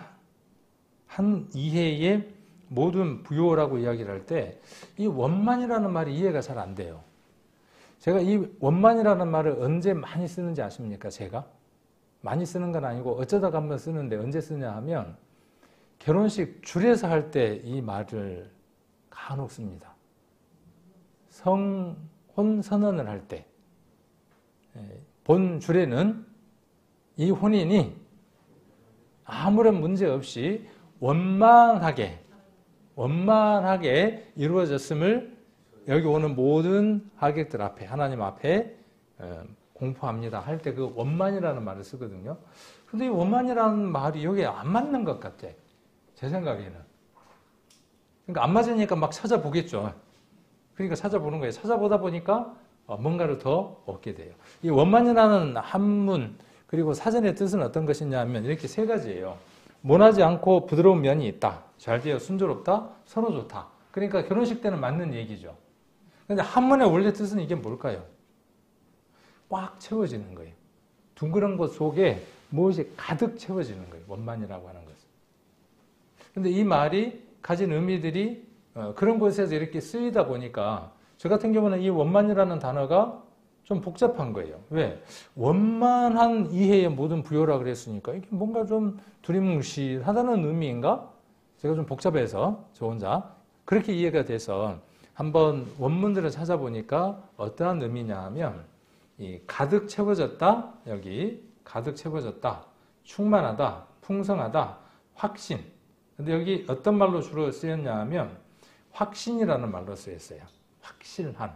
이해의 모든 부요라고 이야기를 할 때 이 원만이라는 말이 이해가 잘 안 돼요. 제가 이 원만이라는 말을 언제 많이 쓰는지 아십니까? 제가 많이 쓰는 건 아니고 어쩌다가 한번 쓰는데 언제 쓰냐 하면 결혼식 줄에서 할 때 이 말을 간혹 씁니다. 성혼 선언을 할 때 본 줄에는 이 혼인이 아무런 문제 없이 원만하게 이루어졌음을 여기 오는 모든 하객들 앞에, 하나님 앞에 공포합니다 할 때 그 원만이라는 말을 쓰거든요. 근데 이 원만이라는 말이 여기에 안 맞는 것 같아. 제 생각에는. 그러니까 안 맞으니까 막 찾아보겠죠. 그러니까 찾아보는 거예요. 찾아보다 보니까 뭔가를 더 얻게 돼요. 이 원만이라는 한문, 그리고 사전의 뜻은 어떤 것이냐면 이렇게 세 가지예요. 모나지 않고 부드러운 면이 있다. 잘 되어 순조롭다. 서로 좋다. 그러니까 결혼식 때는 맞는 얘기죠. 근데 한문의 원래 뜻은 이게 뭘까요? 꽉 채워지는 거예요. 둥그런 것 속에 무엇이 가득 채워지는 거예요. 원만이라고 하는 것은. 근데 이 말이 가진 의미들이 그런 곳에서 이렇게 쓰이다 보니까 저 같은 경우는 이 원만이라는 단어가 좀 복잡한 거예요. 왜? 원만한 이해의 모든 부여라 그랬으니까 이게 뭔가 좀 두리뭉실하다는 의미인가? 제가 좀 복잡해서 저 혼자 그렇게 이해가 돼서 한번 원문들을 찾아보니까 어떠한 의미냐 하면 이 가득 채워졌다, 여기 가득 채워졌다, 충만하다, 풍성하다, 확신. 근데 여기 어떤 말로 주로 쓰였냐 하면 확신이라는 말로 쓰였어요. 확실한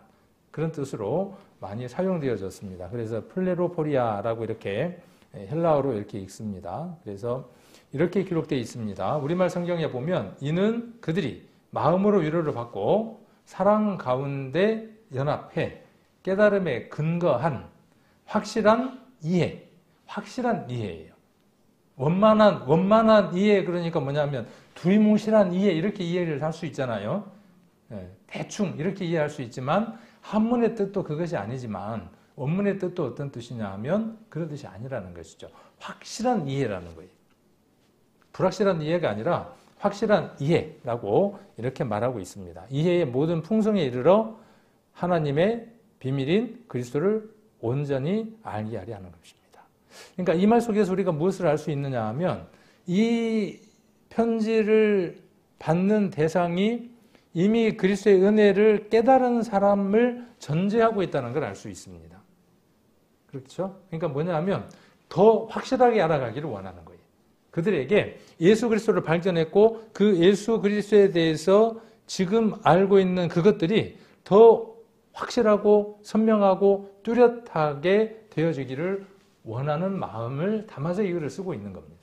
그런 뜻으로 많이 사용되어졌습니다. 그래서 플레로포리아라고 이렇게 헬라어로 이렇게 읽습니다. 그래서 이렇게 기록되어 있습니다. 우리말 성경에 보면 이는 그들이 마음으로 위로를 받고 사랑 가운데 연합해 깨달음에 근거한 확실한 이해, 확실한 이해예요. 원만한 이해, 그러니까 뭐냐면 두리뭉실한 이해, 이렇게 이해를 할 수 있잖아요. 대충 이렇게 이해할 수 있지만 한문의 뜻도 그것이 아니지만 원문의 뜻도 어떤 뜻이냐 하면 그런 뜻이 아니라는 것이죠. 확실한 이해라는 거예요. 불확실한 이해가 아니라 확실한 이해라고 이렇게 말하고 있습니다. 이해의 모든 풍성에 이르러 하나님의 비밀인 그리스도를 온전히 알게 하려 하는 것입니다. 그러니까 이 말 속에서 우리가 무엇을 알 수 있느냐 하면 이 편지를 받는 대상이 이미 그리스도의 은혜를 깨달은 사람을 전제하고 있다는 걸 알 수 있습니다. 그렇죠? 그러니까 뭐냐 하면 더 확실하게 알아가기를 원하는 거예요. 그들에게 예수 그리스도를 발견했고 그 예수 그리스도에 대해서 지금 알고 있는 그것들이 더 확실하고 선명하고 뚜렷하게 되어지기를 원하는 마음을 담아서 이 글을 쓰고 있는 겁니다.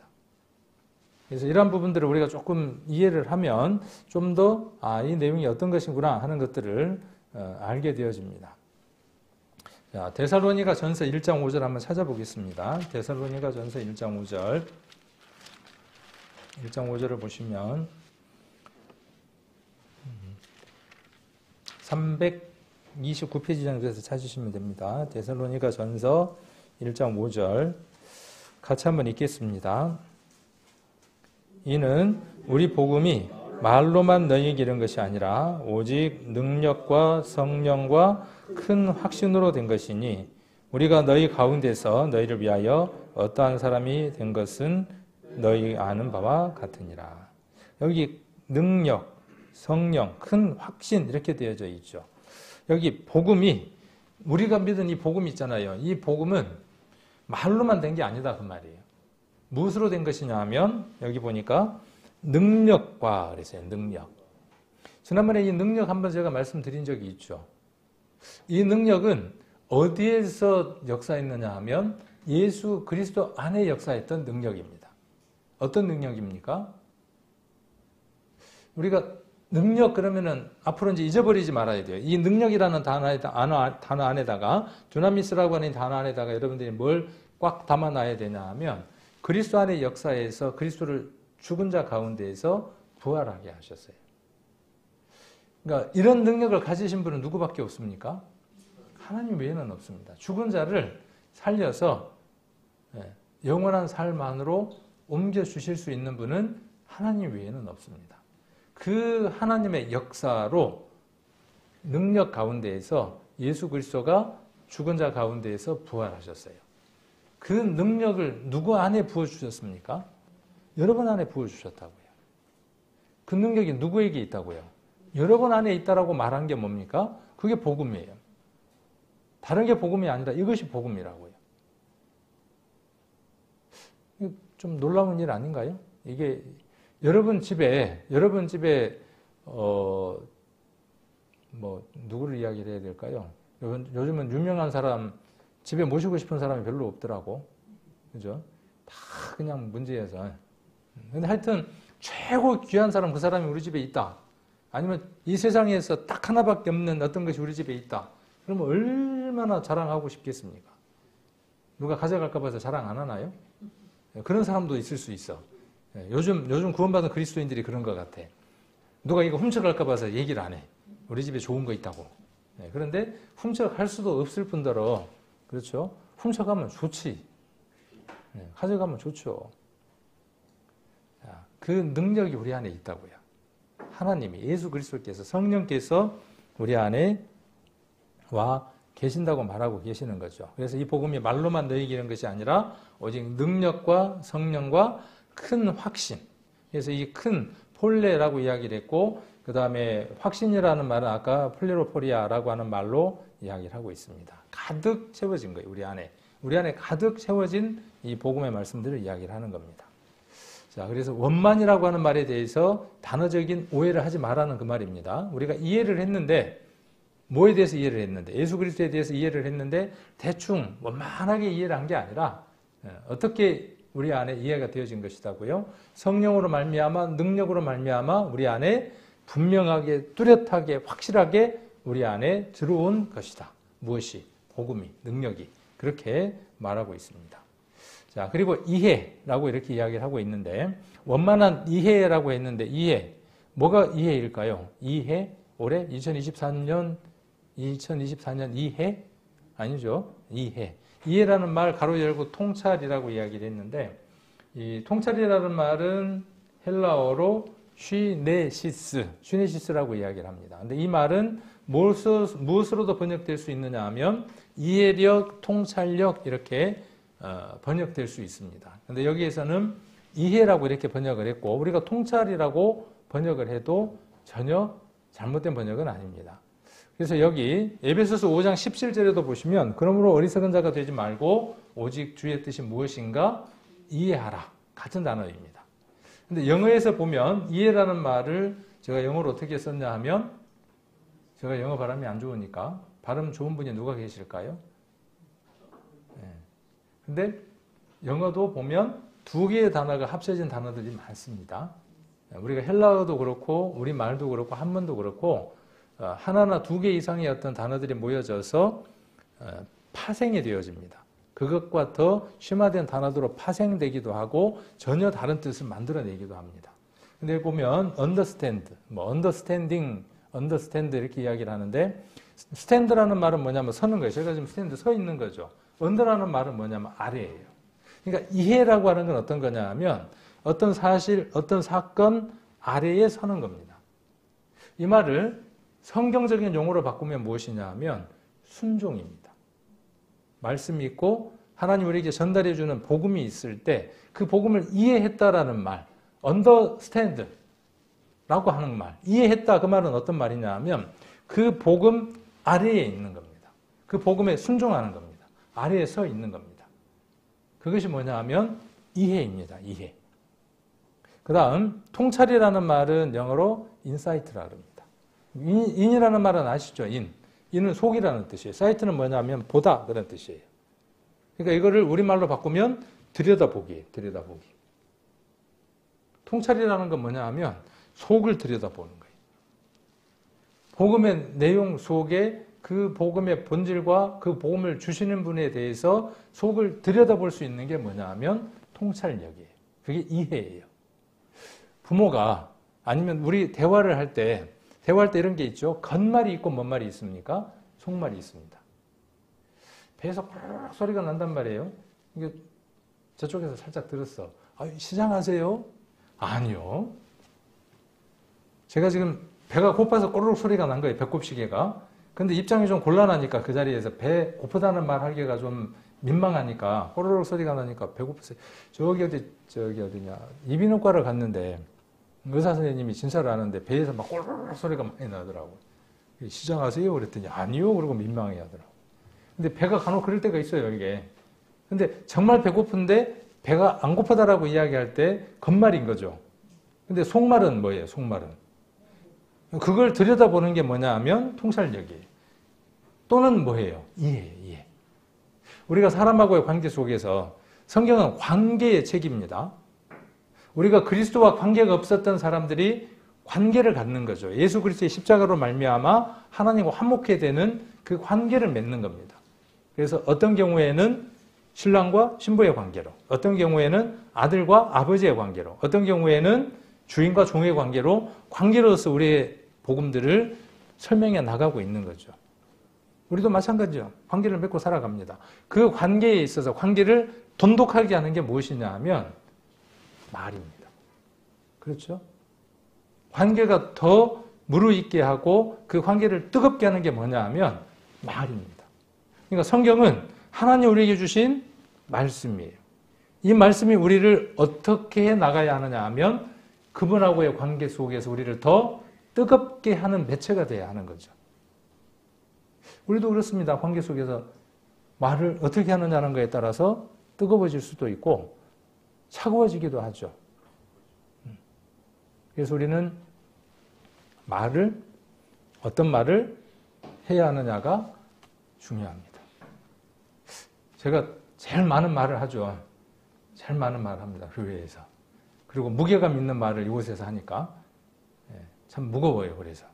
그래서 이러한 부분들을 우리가 조금 이해를 하면 좀 더 이 내용이 어떤 것이구나 하는 것들을 알게 되어집니다. 자, 데살로니가 전서 1장 5절 한번 찾아보겠습니다. 데살로니가 전서 1장 5절 1장 5절을 보시면 329페이지 정도에서 찾으시면 됩니다. 데살로니가 전서 1장 5절 같이 한번 읽겠습니다. 이는 우리 복음이 말로만 너희에게 이른 것이 아니라 오직 능력과 성령과 큰 확신으로 된 것이니 우리가 너희 가운데서 너희를 위하여 어떠한 사람이 된 것은 너희 아는 바와 같으니라. 여기 능력, 성령, 큰 확신 이렇게 되어져 있죠. 여기 복음이 우리가 믿은 이 복음 있잖아요. 이 복음은 말로만 된 게 아니다 그 말이에요. 무엇으로 된 것이냐 하면 여기 보니까 능력과 그랬어요. 능력. 지난번에 이 능력 한번 제가 말씀드린 적이 있죠. 이 능력은 어디에서 역사했느냐 하면 예수 그리스도 안에 역사했던 능력입니다. 어떤 능력입니까? 우리가 능력 그러면은 앞으로 이제 잊어버리지 말아야 돼요. 이 능력이라는 단어 안에다가 두나미스라고 하는 단어 안에다가 여러분들이 뭘 꽉 담아놔야 되냐 하면 그리스도 안의 역사에서 그리스도를 죽은 자 가운데에서 부활하게 하셨어요. 그러니까 이런 능력을 가지신 분은 누구밖에 없습니까? 하나님 외에는 없습니다. 죽은 자를 살려서 영원한 삶 안으로 옮겨주실 수 있는 분은 하나님 외에는 없습니다. 그 하나님의 역사로 능력 가운데에서 예수 그리스도가 죽은 자 가운데에서 부활하셨어요. 그 능력을 누구 안에 부어주셨습니까? 여러분 안에 부어주셨다고요. 그 능력이 누구에게 있다고요? 여러분 안에 있다라고 말한 게 뭡니까? 그게 복음이에요. 다른 게 복음이 아니라 이것이 복음이라고요. 좀 놀라운 일 아닌가요? 이게 여러분 집에 뭐 누구를 이야기를 해야 될까요? 요즘은 유명한 사람 집에 모시고 싶은 사람이 별로 없더라고. 그죠? 다 그냥 문제여서. 근데 하여튼 최고 귀한 사람, 그 사람이 우리 집에 있다. 아니면 이 세상에서 딱 하나밖에 없는 어떤 것이 우리 집에 있다. 그러면 얼마나 자랑하고 싶겠습니까? 누가 가져갈까 봐서 자랑 안 하나요? 그런 사람도 있을 수 있어. 요즘 구원받은 그리스도인들이 그런 것 같아. 누가 이거 훔쳐갈까 봐서 얘기를 안 해. 우리 집에 좋은 거 있다고. 그런데 훔쳐갈 수도 없을 뿐더러, 그렇죠? 훔쳐가면 좋지. 가져가면 좋죠. 그 능력이 우리 안에 있다고요. 하나님이, 예수 그리스도께서, 성령께서 우리 안에 와 계신다고 말하고 계시는 거죠. 그래서 이 복음이 말로만 너희에게 이런 것이 아니라 오직 능력과 성령과 큰 확신. 그래서 이 큰 폴레라고 이야기를 했고, 그 다음에 확신이라는 말은 아까 플레로포리아라고 하는 말로 이야기를 하고 있습니다. 가득 채워진 거예요, 우리 안에. 우리 안에 가득 채워진 이 복음의 말씀들을 이야기를 하는 겁니다. 자, 그래서 원만이라고 하는 말에 대해서 단어적인 오해를 하지 말라는 그 말입니다. 우리가 이해를 했는데, 뭐에 대해서 이해를 했는데, 예수 그리스도에 대해서 이해를 했는데 대충 원만하게 이해를 한 게 아니라 어떻게 우리 안에 이해가 되어진 것이다고요? 성령으로 말미암아, 능력으로 말미암아 우리 안에 분명하게, 뚜렷하게, 확실하게 우리 안에 들어온 것이다. 무엇이? 복음이, 능력이. 그렇게 말하고 있습니다. 자, 그리고 이해라고 이렇게 이야기를 하고 있는데, 원만한 이해라고 했는데, 이해. 뭐가 이해일까요? 이해? 올해 2024년 이해? 아니죠. 이해. 이해라는 말 가로 열고 통찰이라고 이야기를 했는데, 이 통찰이라는 말은 헬라어로 슈네시스라고 이야기를 합니다. 근데 이 말은 무엇으로도 번역될 수 있느냐 하면 이해력, 통찰력 이렇게 번역될 수 있습니다. 근데 여기에서는 이해라고 이렇게 번역을 했고, 우리가 통찰이라고 번역을 해도 전혀 잘못된 번역은 아닙니다. 그래서 여기 에베소서 5장 17절에도 보시면, 그러므로 어리석은 자가 되지 말고 오직 주의 뜻이 무엇인가 이해하라. 같은 단어입니다. 근데 영어에서 보면 이해라는 말을 제가 영어로 어떻게 썼냐 하면, 제가 영어 발음이 안 좋으니까 발음 좋은 분이 누가 계실까요? 근데 영어도 보면 두 개의 단어가 합쳐진 단어들이 많습니다. 우리가 헬라어도 그렇고 우리 말도 그렇고 한문도 그렇고 하나나 두 개 이상의 어떤 단어들이 모여져서 파생이 되어집니다. 그것과 더 심화된 단어로 파생되기도 하고 전혀 다른 뜻을 만들어내기도 합니다. 근데 보면 understand, understanding, understand 이렇게 이야기를 하는데, stand라는 말은 뭐냐면 서는 거예요. 제가 지금 stand 서 있는 거죠. under라는 말은 뭐냐면 아래예요. 그러니까 이해라고 하는 건 어떤 거냐 하면 어떤 사실, 어떤 사건 아래에 서는 겁니다. 이 말을 성경적인 용어로 바꾸면 무엇이냐 하면 순종입니다. 말씀이 있고 하나님 우리에게 전달해 주는 복음이 있을 때 그 복음을 이해했다라는 말, understand 라고 하는 말, 이해했다 그 말은 어떤 말이냐 하면 그 복음 아래에 있는 겁니다. 그 복음에 순종하는 겁니다. 아래에 서 있는 겁니다. 그것이 뭐냐 하면 이해입니다. 이해. 그 다음 통찰이라는 말은 영어로 insight라고 합니다. in이라는 말은 아시죠? in은 속이라는 뜻이에요. sight는 뭐냐면 보다 그런 뜻이에요. 그러니까 이거를 우리말로 바꾸면 들여다보기. 통찰이라는 건 뭐냐 하면 속을 들여다보는 거예요. 복음의 내용 속에 그 복음의 본질과 그 복음을 주시는 분에 대해서 속을 들여다볼 수 있는 게 뭐냐 하면 통찰력이에요. 그게 이해예요. 부모가 아니면 우리 대화를 할 때 이런 게 있죠. 겉말이 있고 뭔 말이 있습니까? 속말이 있습니다. 배에서 꼬르륵 소리가 난단 말이에요. 이게 저쪽에서 살짝 들었어. 시장하세요? 아니요. 제가 지금 배가 고파서 꼬르륵 소리가 난 거예요. 배꼽시계가. 근데 입장이 좀 곤란하니까 그 자리에서 배 고프다는 말 하기가 좀 민망하니까 꼬르륵 소리가 나니까 배고프세요. 저기 어디냐. 이비인후과를 갔는데 의사 선생님이 진찰을 하는데 배에서 막 꼬르륵 소리가 많이 나더라고. 시장하세요? 그랬더니 아니요. 그러고 민망해 하더라고. 근데 배가 간혹 그럴 때가 있어요, 이게. 근데 정말 배고픈데 배가 안 고프다라고 이야기할 때 겉말인 거죠. 근데 속말은 뭐예요? 속말은. 그걸 들여다보는 게 뭐냐 하면 통찰력이에요. 또는 뭐예요? 이해. 우리가 사람하고의 관계 속에서 성경은 관계의 책입니다. 우리가 그리스도와 관계가 없었던 사람들이 관계를 갖는 거죠. 예수 그리스도의 십자가로 말미암아 하나님과 화목해 되는 그 관계를 맺는 겁니다. 그래서 어떤 경우에는 신랑과 신부의 관계로, 어떤 경우에는 아들과 아버지의 관계로, 어떤 경우에는 주인과 종의 관계로 관계로서 우리의 복음들을 설명해 나가고 있는 거죠. 우리도 마찬가지죠. 관계를 맺고 살아갑니다. 그 관계에 있어서 관계를 돈독하게 하는 게 무엇이냐 하면 말입니다. 그렇죠? 관계가 더 무르익게 하고 그 관계를 뜨겁게 하는 게 뭐냐 하면 말입니다. 그러니까 성경은 하나님 우리에게 주신 말씀이에요. 이 말씀이 우리를 어떻게 해 나가야 하느냐 하면 그분하고의 관계 속에서 우리를 더 뜨겁게 하는 매체가 돼야 하는 거죠. 우리도 그렇습니다. 관계 속에서 말을 어떻게 하느냐는 거에 따라서 뜨거워질 수도 있고 차가워지기도 하죠. 그래서 우리는 어떤 말을 해야 하느냐가 중요합니다. 제가 제일 많은 말을 하죠. 제일 많은 말을 합니다. 교회에서. 그리고 무게감 있는 말을 이곳에서 하니까 참 무거워요. 그래서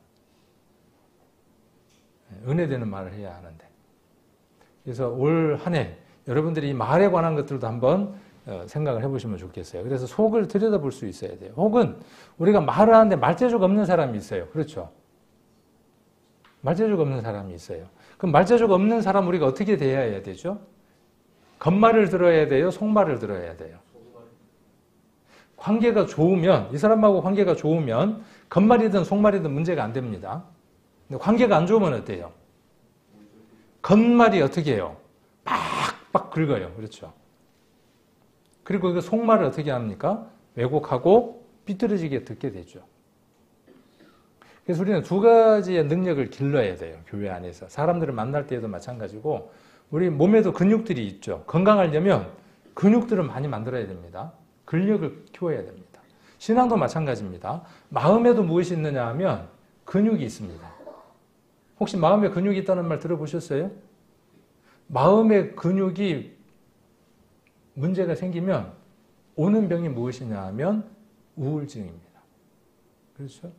은혜되는 말을 해야 하는데, 그래서 올 한 해 여러분들이 이 말에 관한 것들도 한번 생각을 해보시면 좋겠어요. 그래서 속을 들여다볼 수 있어야 돼요. 혹은 우리가 말을 하는데 말재주가 없는 사람이 있어요. 그렇죠? 말재주가 없는 사람이 있어요. 그럼 말재주가 없는 사람 우리가 어떻게 대해야 되죠? 겉말을 들어야 돼요? 속말을 들어야 돼요? 관계가 좋으면, 이 사람하고 관계가 좋으면 겉말이든 속말이든 문제가 안 됩니다. 근데 관계가 안 좋으면 어때요? 겉말이 어떻게 해요? 빡빡 긁어요. 그렇죠? 그리고 그 속말을 어떻게 합니까? 왜곡하고 삐뚤어지게 듣게 되죠. 그래서 우리는 두 가지의 능력을 길러야 돼요. 교회 안에서. 사람들을 만날 때에도 마찬가지고, 우리 몸에도 근육들이 있죠. 건강하려면 근육들을 많이 만들어야 됩니다. 근력을 키워야 됩니다. 신앙도 마찬가지입니다. 마음에도 무엇이 있느냐 하면 근육이 있습니다. 혹시 마음에 근육이 있다는 말 들어보셨어요? 마음의 근육이 문제가 생기면 오는 병이 무엇이냐 하면 우울증입니다. 그렇죠?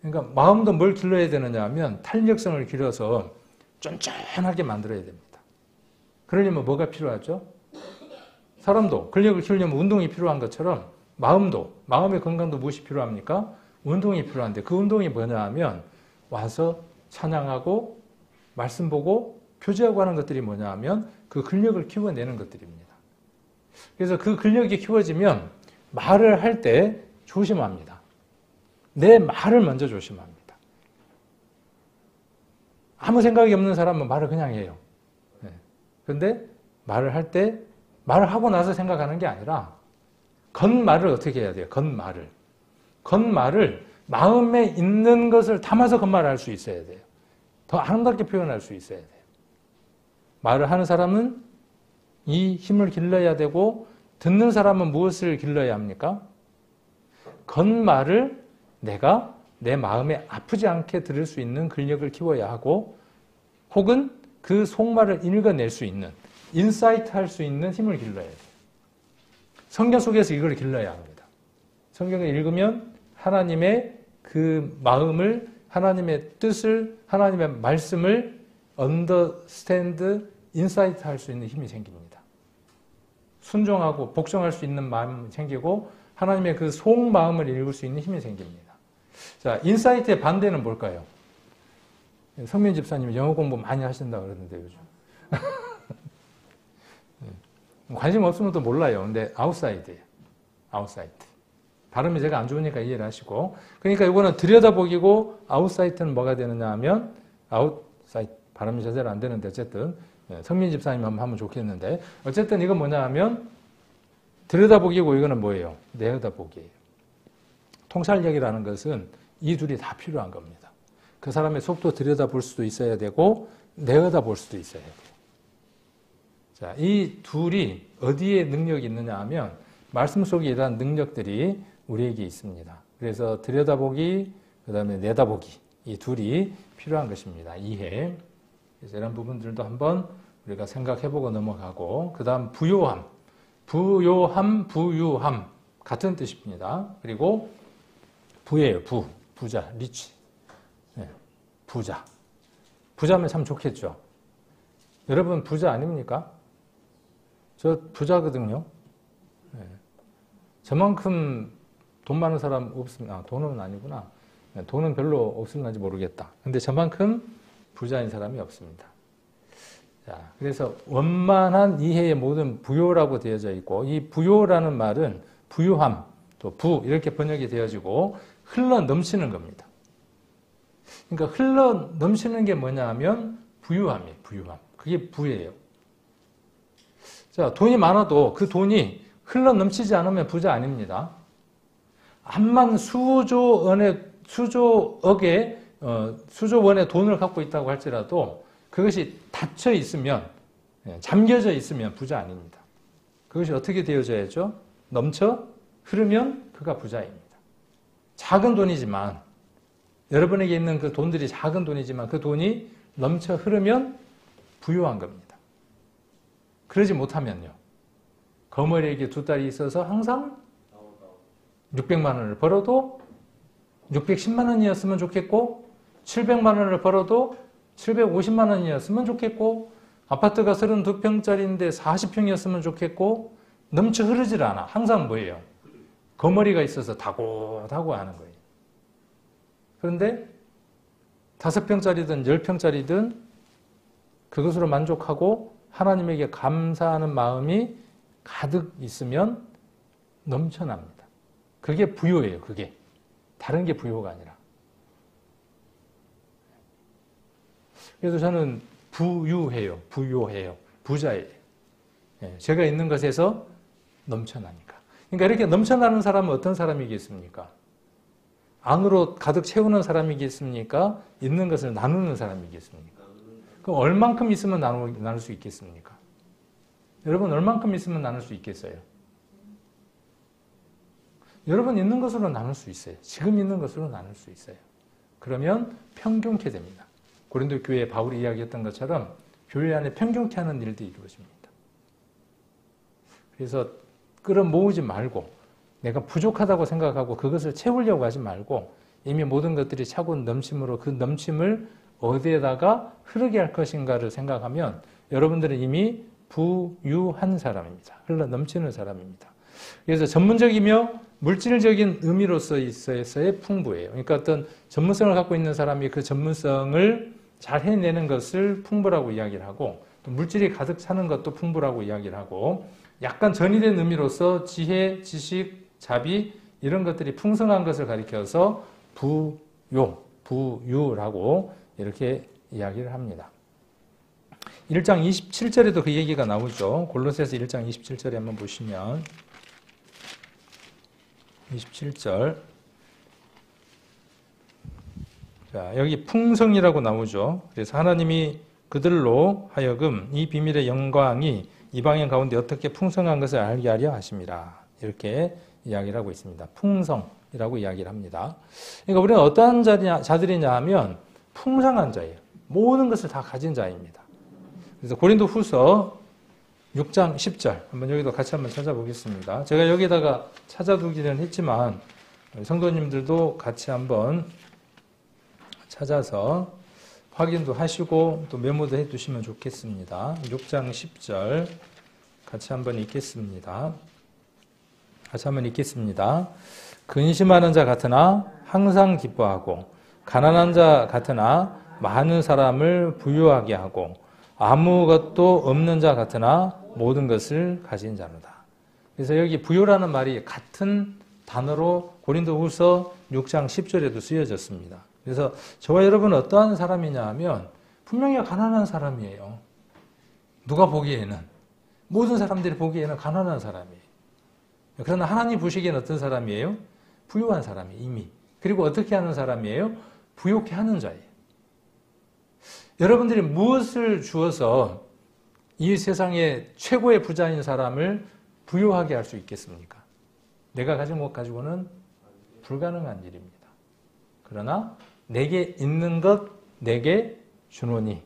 그러니까 마음도 뭘 길러야 되느냐 하면 탄력성을 길러서 쫀쫀하게 만들어야 됩니다. 그러려면 뭐가 필요하죠? 사람도 근력을 키우려면 운동이 필요한 것처럼 마음의 건강도 무엇이 필요합니까? 운동이 필요한데, 그 운동이 뭐냐 하면 와서 찬양하고 말씀 보고 표지하고 하는 것들이 뭐냐 하면 그 근력을 키워내는 것들입니다. 그래서 그 근력이 키워지면 말을 할 때 조심합니다. 내 말을 먼저 조심합니다. 아무 생각이 없는 사람은 말을 그냥 해요. 그런데 말을 할 때 말을 하고 나서 생각하는 게 아니라 겉말을 어떻게 해야 돼요? 겉말을 마음에 있는 것을 담아서 겉말을 할 수 있어야 돼요. 더 아름답게 표현할 수 있어야 돼요. 말을 하는 사람은 이 힘을 길러야 되고, 듣는 사람은 무엇을 길러야 합니까? 겉말을 내가 내 마음에 아프지 않게 들을 수 있는 근력을 키워야 하고, 혹은 그 속말을 읽어낼 수 있는, 인사이트 할 수 있는 힘을 길러야 돼요. 성경 속에서 이걸 길러야 합니다. 성경을 읽으면 하나님의 그 마음을, 하나님의 뜻을, 하나님의 말씀을 understand, 인사이트 할 수 있는 힘이 생깁니다. 순종하고 복종할 수 있는 마음이 생기고, 하나님의 그 속마음을 읽을 수 있는 힘이 생깁니다. 자, 인사이트의 반대는 뭘까요? 성민 집사님이 영어 공부 많이 하신다고 그러는데 요즘. 관심 없으면 또 몰라요. 근데 아웃사이드예요. 아웃사이드. 발음이 제가 안 좋으니까 이해를 하시고. 그러니까 이거는 들여다보기고, 아웃사이드는 뭐가 되느냐 하면, 아웃사이드. 발음이 제대로 안 되는데 어쨌든 성민 집사님 한번 하면 좋겠는데, 어쨌든 이건 뭐냐 하면 들여다보기고, 이거는 뭐예요? 내어다보기예요. 통찰력이라는 것은 이 둘이 다 필요한 겁니다. 그 사람의 속도 들여다볼 수도 있어야 되고 내어다볼 수도 있어야 돼요. 자, 이 둘이 어디에 능력이 있느냐 하면 말씀 속에 이러한 능력들이 우리에게 있습니다. 그래서 들여다보기, 그 다음에 내다보기, 이 둘이 필요한 것입니다. 이해. 그래서 이런 부분들도 한번 우리가 생각해보고 넘어가고, 그 다음 부요함. 부유함 같은 뜻입니다. 그리고 부예요. 부자, 리치. 네, 부자. 부자면 참 좋겠죠. 여러분 부자 아닙니까? 저 부자거든요. 네. 저만큼 돈 많은 사람 없습니다. 돈은 아니구나. 네, 돈은 별로 없을는지 모르겠다. 근데 저만큼 부자인 사람이 없습니다. 자, 그래서 원만한 이해의 모든 부요라고 되어져 있고, 이 부요라는 말은 부유함, 또 부 이렇게 번역이 되어지고 흘러 넘치는 겁니다. 그러니까 흘러 넘치는 게 뭐냐 하면 부유함이에요. 부유함. 그게 부예요. 자, 돈이 많아도 그 돈이 흘러 넘치지 않으면 부자 아닙니다. 암만 수조 원의 돈을 갖고 있다고 할지라도 그것이 닫혀 있으면, 잠겨져 있으면 부자 아닙니다. 그것이 어떻게 되어져야죠? 넘쳐 흐르면 그가 부자입니다. 작은 돈이지만, 여러분에게 있는 그 돈들이 작은 돈이지만 그 돈이 넘쳐 흐르면 부유한 겁니다. 그러지 못하면요. 거머리에게 두 딸이 있어서 항상 600만 원을 벌어도 610만 원이었으면 좋겠고, 700만 원을 벌어도 750만 원이었으면 좋겠고, 아파트가 32평짜리인데 40평이었으면 좋겠고, 넘쳐 흐르질 않아. 항상 뭐예요? 거머리가 있어서 다고다고 하는 거예요. 그런데 5평짜리든 10평짜리든 그것으로 만족하고 하나님에게 감사하는 마음이 가득 있으면 넘쳐납니다. 그게 부요예요. 그게. 다른 게 부요가 아니라. 그래서 저는 부유해요. 부요해요. 부자예요. 제가 있는 것에서 넘쳐나니까. 그러니까 이렇게 넘쳐나는 사람은 어떤 사람이겠습니까? 안으로 가득 채우는 사람이겠습니까? 있는 것을 나누는 사람이겠습니까? 그럼 얼만큼 있으면 나눌 수 있겠습니까? 여러분 얼만큼 있으면 나눌 수 있겠어요? 여러분 있는 것으로 나눌 수 있어요. 지금 있는 것으로 나눌 수 있어요. 그러면 평균케 됩니다. 고린도 교회에 바울이 이야기했던 것처럼 교회 안에 평균케 하는 일들이 이루어집니다. 그래서 끌어모으지 말고 내가 부족하다고 생각하고 그것을 채우려고 하지 말고 이미 모든 것들이 차고 넘침으로 그 넘침을 어디에다가 흐르게 할 것인가를 생각하면 여러분들은 이미 부유한 사람입니다. 흘러 넘치는 사람입니다. 그래서 전문적이며 물질적인 의미로서 있어서의 풍부예요. 그러니까 어떤 전문성을 갖고 있는 사람이 그 전문성을 잘 해내는 것을 풍부라고 이야기를 하고, 또 물질이 가득 차는 것도 풍부라고 이야기를 하고, 약간 전이된 의미로서 지혜, 지식, 자비 이런 것들이 풍성한 것을 가리켜서 부유라고 이렇게 이야기를 합니다. 1장 27절에도 그 얘기가 나오죠. 골로새서 1장 27절에 한번 보시면 27절. 자, 여기 풍성이라고 나오죠. 그래서 하나님이 그들로 하여금 이 비밀의 영광이 이방인 가운데 어떻게 풍성한 것을 알게 하려 하심이라. 이렇게 이야기를 하고 있습니다. 풍성이라고 이야기를 합니다. 그러니까 우리는 어떠한 자들이냐 하면 풍성한 자예요. 모든 것을 다 가진 자입니다. 그래서 고린도 후서 6장 10절 한번 여기도 같이 한번 찾아보겠습니다. 제가 여기다가 찾아두기는 했지만 성도님들도 같이 한번 찾아서 확인도 하시고 또 메모도 해두시면 좋겠습니다. 6장 10절 같이 한번 읽겠습니다. 근심하는 자 같으나 항상 기뻐하고 가난한 자 같으나 많은 사람을 부유하게 하고 아무것도 없는 자 같으나 모든 것을 가진 자로다. 그래서 여기 부유라는 말이 같은 단어로 고린도후서 6장 10절에도 쓰여졌습니다. 그래서 저와 여러분은 어떠한 사람이냐 하면 분명히 가난한 사람이에요. 누가 보기에는, 모든 사람들이 보기에는 가난한 사람이에요. 그러나 하나님 보시기에는 어떤 사람이에요? 부유한 사람이에요. 이미. 그리고 어떻게 하는 사람이에요? 부욕해 하는 자예요. 여러분들이 무엇을 주어서 이 세상의 최고의 부자인 사람을 부유하게 할 수 있겠습니까? 내가 가진 것 가지고는 불가능한 일입니다. 그러나 내게 있는 것 내게 주노니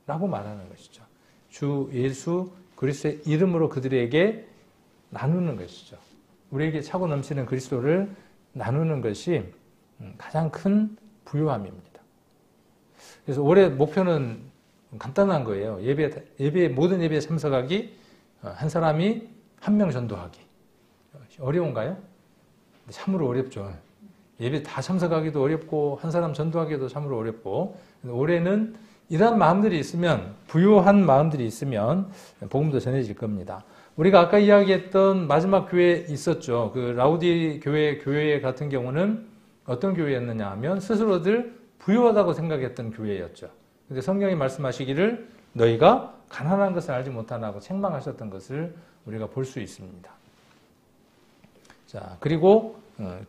라고 말하는 것이죠. 주 예수 그리스도의 이름으로 그들에게 나누는 것이죠. 우리에게 차고 넘치는 그리스도를 나누는 것이 가장 큰 부유함입니다. 그래서 올해 목표는 간단한 거예요. 모든 예배에 참석하기, 한 사람이 한 명 전도하기. 어려운가요? 참으로 어렵죠. 예배 다 참석하기도 어렵고 한 사람 전도하기도 참으로 어렵고, 올해는 이러한 마음들이 있으면, 부유한 마음들이 있으면 복음도 전해질 겁니다. 우리가 아까 이야기했던 마지막 교회 있었죠. 그 라우디 교회 같은 경우는 어떤 교회였느냐 하면 스스로들 부유하다고 생각했던 교회였죠. 근데 성경이 말씀하시기를 너희가 가난한 것을 알지 못하나고 책망하셨던 것을 우리가 볼 수 있습니다. 자, 그리고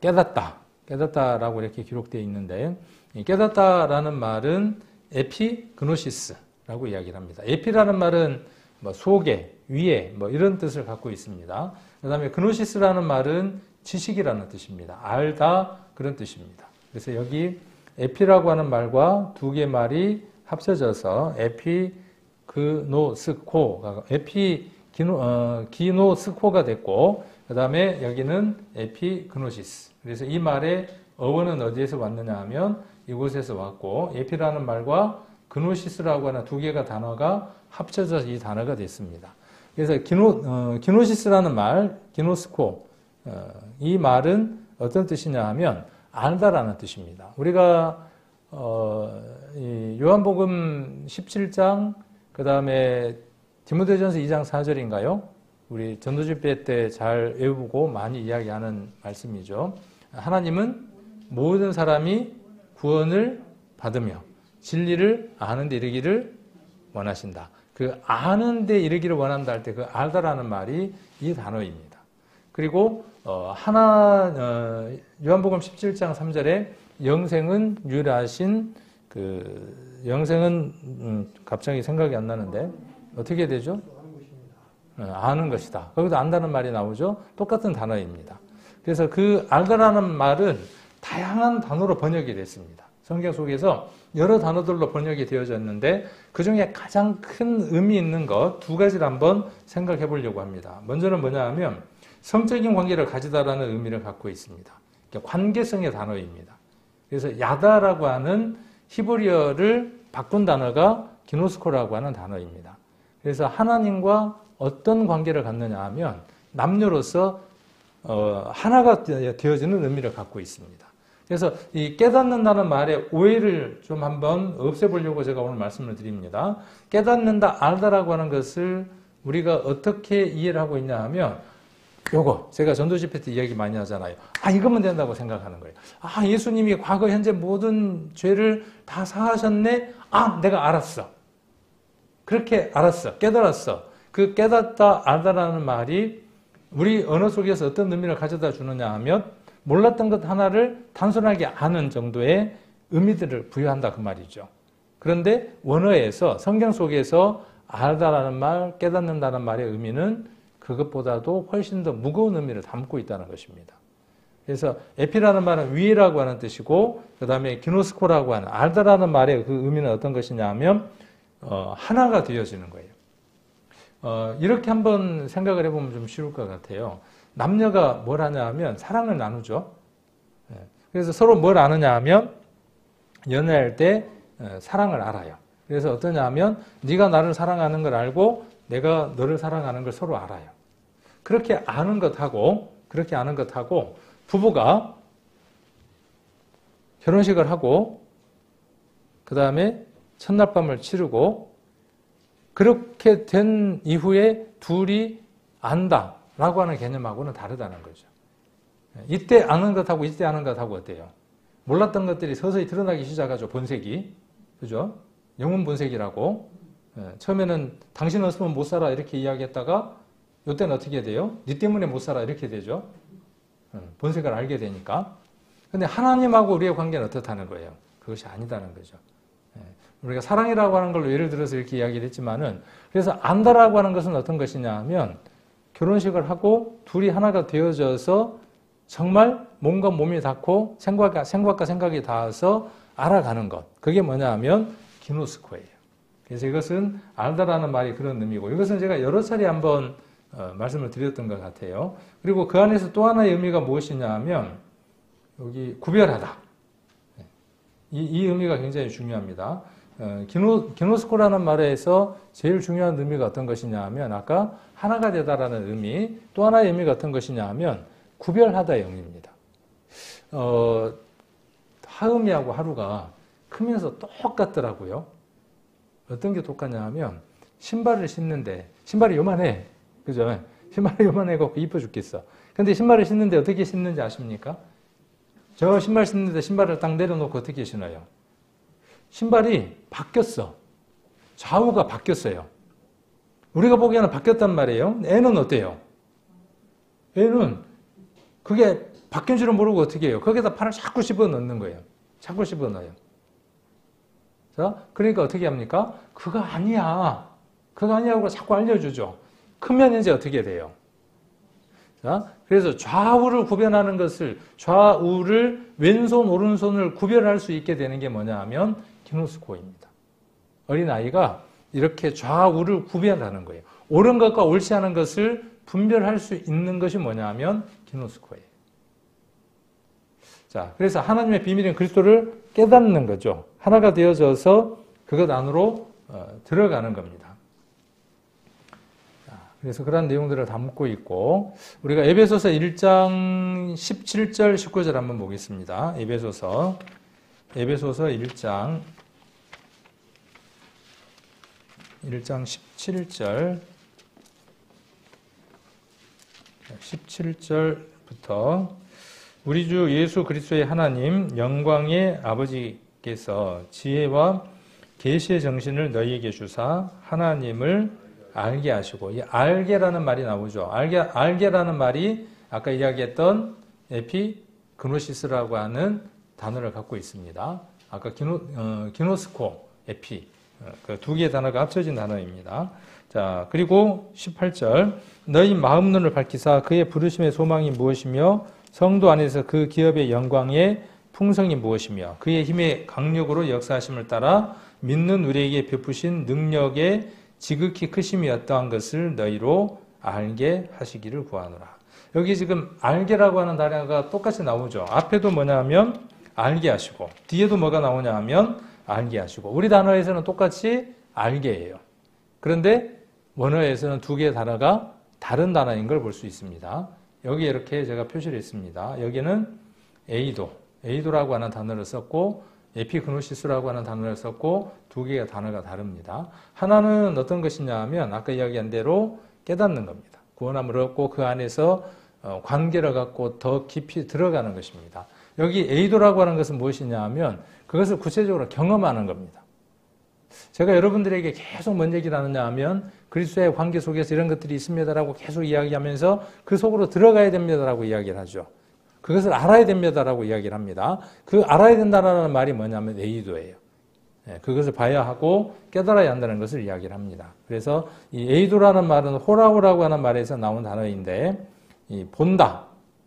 깨닫다라고 이렇게 기록되어 있는데, 이 깨닫다라는 말은 에피그노시스라고 이야기를 합니다. 에피라는 말은 뭐 속에, 위에 뭐 이런 뜻을 갖고 있습니다. 그 다음에 그노시스라는 말은 지식이라는 뜻입니다. 알다 그런 뜻입니다. 그래서 여기 에피라고 하는 말과 두 개의 말이 합쳐져서 기노스코가 됐고, 그 다음에 여기는 에피그노시스. 그래서 이 말의 어원은 어디에서 왔느냐 하면 이곳에서 왔고, 에피라는 말과 그노시스라고 하는 두 개가 단어가 합쳐져서 이 단어가 됐습니다. 그래서 기노시스라는 말, 기노스코, 이 말은 어떤 뜻이냐 하면 알다라는 뜻입니다. 우리가 요한복음 17장, 그 다음에 디모데전서 2장 4절인가요? 우리 전도집회 때 잘 외우고 많이 이야기하는 말씀이죠. 하나님은 모든 사람이 구원을 받으며 진리를 아는 데 이르기를 원하신다. 그 아는 데 이르기를 원한다 할 때 그 알다라는 말이 이 단어입니다. 그리고 요한복음 17장 3절에 영생은 유일하신 영생은 갑자기 생각이 안 나는데 어떻게 되죠? 아는 것이다. 거기도 안다는 말이 나오죠. 똑같은 단어입니다. 그래서 그 알다라는 말은 다양한 단어로 번역이 됐습니다. 성경 속에서 여러 단어들로 번역이 되어졌는데 그 중에 가장 큰 의미 있는 것 두 가지를 한번 생각해 보려고 합니다. 먼저는 뭐냐 하면 성적인 관계를 가지다라는 의미를 갖고 있습니다. 관계성의 단어입니다. 그래서 야다라고 하는 히브리어를 바꾼 단어가 기노스코라고 하는 단어입니다. 그래서 하나님과 어떤 관계를 갖느냐 하면 남녀로서 하나가 되어지는 의미를 갖고 있습니다. 그래서 이 깨닫는다는 말의 오해를 좀 한번 없애보려고 제가 오늘 말씀을 드립니다. 깨닫는다, 알다라고 하는 것을 우리가 어떻게 이해를 하고 있냐 하면 요거 제가 전도집회 때 이야기 많이 하잖아요. 이거면 된다고 생각하는 거예요. 예수님이 과거 현재 모든 죄를 다 사하셨네. 내가 알았어. 그렇게 알았어. 깨달았어. 그 깨닫다, 알다라는 말이 우리 언어 속에서 어떤 의미를 가져다 주느냐 하면 몰랐던 것 하나를 단순하게 아는 정도의 의미들을 부여한다 그 말이죠. 그런데 원어에서 성경 속에서 알다라는 말, 깨닫는다는 말의 의미는 그것보다도 훨씬 더 무거운 의미를 담고 있다는 것입니다. 그래서 에피라는 말은 위라고 하는 뜻이고 그 다음에 기노스코라고 하는 알다라는 말의 그 의미는 어떤 것이냐 하면 하나가 되어지는 거예요. 이렇게 한번 생각을 해보면 좀 쉬울 것 같아요. 남녀가 뭘 하냐 하면 사랑을 나누죠. 그래서 서로 뭘 아느냐 하면 연애할 때 사랑을 알아요. 그래서 어떠냐 하면 네가 나를 사랑하는 걸 알고 내가 너를 사랑하는 걸 서로 알아요. 그렇게 아는 것하고 부부가 결혼식을 하고 그 다음에 첫날 밤을 치르고 그렇게 된 이후에 둘이 안다라고 하는 개념하고는 다르다는 거죠. 이때 아는 것하고 이때 아는 것하고 어때요? 몰랐던 것들이 서서히 드러나기 시작하죠. 본색이. 그죠? 영혼 본색이라고. 처음에는 당신 없으면 못 살아 이렇게 이야기했다가 이때는 어떻게 돼요? 네 때문에 못 살아 이렇게 되죠. 본색을 알게 되니까. 근데 하나님하고 우리의 관계는 어떻다는 거예요? 그것이 아니다는 거죠. 우리가 사랑이라고 하는 걸로 예를 들어서 이렇게 이야기를 했지만은, 그래서 안다라고 하는 것은 어떤 것이냐 하면 결혼식을 하고 둘이 하나가 되어져서 정말 몸과 몸이 닿고 생각과 생각이 닿아서 알아가는 것. 그게 뭐냐 하면 기노스코예요. 그래서 이것은 알다라는 말이 그런 의미고, 이것은 제가 여러 차례 한번 말씀을 드렸던 것 같아요. 그리고 그 안에서 또 하나의 의미가 무엇이냐 하면 여기 구별하다. 이 의미가 굉장히 중요합니다. 기노스코라는 말에서 제일 중요한 의미가 어떤 것이냐 하면 아까 하나가 되다라는 의미, 또 하나의 의미가 어떤 것이냐 하면 구별하다의 의미입니다. 하음이하고 하루가 크면서 똑같더라고요. 어떤 게 똑같냐 하면 신발을 신는데 신발이 요만해. 그죠? 신발이 요만해 갖고 이뻐 죽겠어. 근데 신발을 신는데 어떻게 신는지 아십니까? 저 신발 신는데 신발을 딱 내려놓고 어떻게 신어요? 신발이 바뀌었어. 좌우가 바뀌었어요. 우리가 보기에는 바뀌었단 말이에요. 애는 어때요? 애는 그게 바뀐 줄은 모르고 어떻게 해요? 거기다 팔을 자꾸 집어넣는 거예요. 자꾸 집어넣어요. 자, 그러니까 어떻게 합니까? 그거 아니야. 그거 아니라고 자꾸 알려주죠. 크면 이제 어떻게 돼요? 자, 그래서 좌우를 구별하는 것을, 좌우를 왼손, 오른손을 구별할 수 있게 되는 게 뭐냐 하면 기노스코입니다. 어린아이가 이렇게 좌우를 구별하는 거예요. 옳은 것과 옳지 않은 것을 분별할 수 있는 것이 뭐냐 하면 기노스코예요. 자, 그래서 하나님의 비밀인 그리스도를 깨닫는 거죠. 하나가 되어져서 그것 안으로 들어가는 겁니다. 자, 그래서 그런 내용들을 담고 있고, 우리가 에베소서 1장 17절, 19절 한번 보겠습니다. 에베소서 1장 17절 17절부터 우리 주 예수 그리스도의 하나님 영광의 아버지께서 지혜와 계시의 정신을 너희에게 주사 하나님을 알게 하시고, 이 알게라는 말이 나오죠. 알게라는 말이 아까 이야기했던 에피그노시스라고 하는 단어를 갖고 있습니다. 아까 기노스코, 에피, 그 두 개의 단어가 합쳐진 단어입니다. 자, 그리고 18절 너희 마음 눈을 밝히사 그의 부르심의 소망이 무엇이며 성도 안에서 그 기업의 영광의 풍성이 무엇이며 그의 힘의 강력으로 역사하심을 따라 믿는 우리에게 베푸신 능력의 지극히 크심이 어떠한 것을 너희로 알게 하시기를 구하노라. 여기 지금 알게라고 하는 단어가 똑같이 나오죠. 앞에도 뭐냐 하면 알게 하시고, 뒤에도 뭐가 나오냐 하면 알게 하시고, 우리 단어에서는 똑같이 알게예요. 그런데 원어에서는 두 개의 단어가 다른 단어인 걸 볼 수 있습니다. 여기 이렇게 제가 표시를 했습니다. 여기는 에이도라고 하는 단어를 썼고, 에피그노시스라고 하는 단어를 썼고, 두 개의 단어가 다릅니다. 하나는 어떤 것이냐 하면 아까 이야기한 대로 깨닫는 겁니다. 구원함을 얻고 그 안에서 관계를 갖고 더 깊이 들어가는 것입니다. 여기 에이도라고 하는 것은 무엇이냐 하면 그것을 구체적으로 경험하는 겁니다. 제가 여러분들에게 계속 뭔 얘기를 하느냐 하면 그리스도의 관계 속에서 이런 것들이 있습니다라고 계속 이야기하면서 그 속으로 들어가야 됩니다라고 이야기를 하죠. 그것을 알아야 됩니다라고 이야기를 합니다. 그 알아야 된다는 말이 뭐냐면 에이도예요. 그것을 봐야 하고 깨달아야 한다는 것을 이야기를 합니다. 그래서 이 에이도라는 말은 호라호라고 하는 말에서 나온 단어인데, 이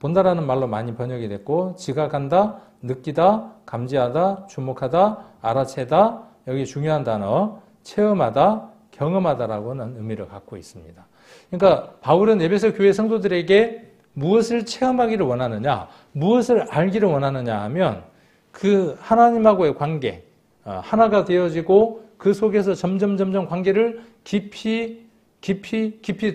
본다라는 말로 많이 번역이 됐고, 지각한다, 느끼다, 감지하다, 주목하다, 알아채다, 여기 중요한 단어, 체험하다, 경험하다라고는 의미를 갖고 있습니다. 그러니까 바울은 에베소 교회 성도들에게 무엇을 체험하기를 원하느냐, 무엇을 알기를 원하느냐 하면 그 하나님하고의 관계, 하나가 되어지고 그 속에서 점점 관계를 깊이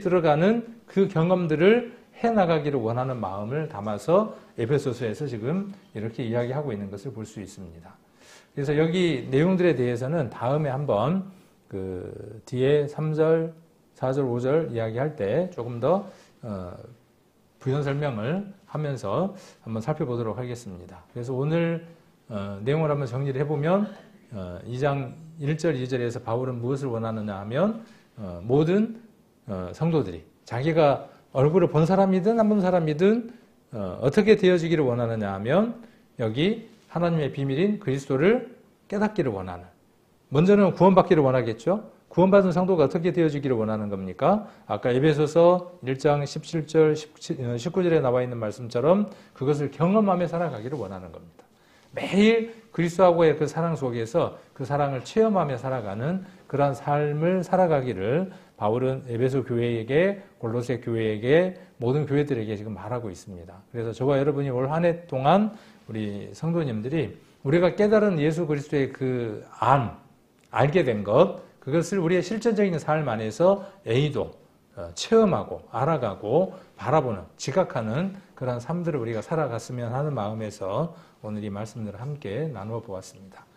들어가는 그 경험들을 해나가기를 원하는 마음을 담아서 에베소서에서 지금 이렇게 이야기하고 있는 것을 볼 수 있습니다. 그래서 여기 내용들에 대해서는 다음에 한번 그 뒤에 3절, 4절, 5절 이야기할 때 조금 더 부연 설명을 하면서 한번 살펴보도록 하겠습니다. 그래서 오늘 내용을 한번 정리를 해보면 2장 1절, 2절에서 바울은 무엇을 원하느냐 하면 모든 성도들이 자기가 얼굴을 본 사람이든 안 본 사람이든 어떻게 되어지기를 원하느냐 하면 여기 하나님의 비밀인 그리스도를 깨닫기를 원하는, 먼저는 구원받기를 원하겠죠. 구원받은 성도가 어떻게 되어지기를 원하는 겁니까? 아까 에베소서 1장 17절, 19절에 나와 있는 말씀처럼 그것을 경험하며 살아가기를 원하는 겁니다. 매일 그리스도하고의 그 사랑 속에서 그 사랑을 체험하며 살아가는 그러한 삶을 살아가기를 바울은 에베소 교회에게, 골로새 교회에게, 모든 교회들에게 지금 말하고 있습니다. 그래서 저와 여러분이 올 한 해 동안 우리 성도님들이 우리가 깨달은 예수 그리스도의 그 알게 된 것, 그것을 우리의 실전적인 삶 안에서 A도 체험하고 알아가고 바라보는, 지각하는 그런 삶들을 우리가 살아갔으면 하는 마음에서 오늘 이 말씀들을 함께 나누어 보았습니다.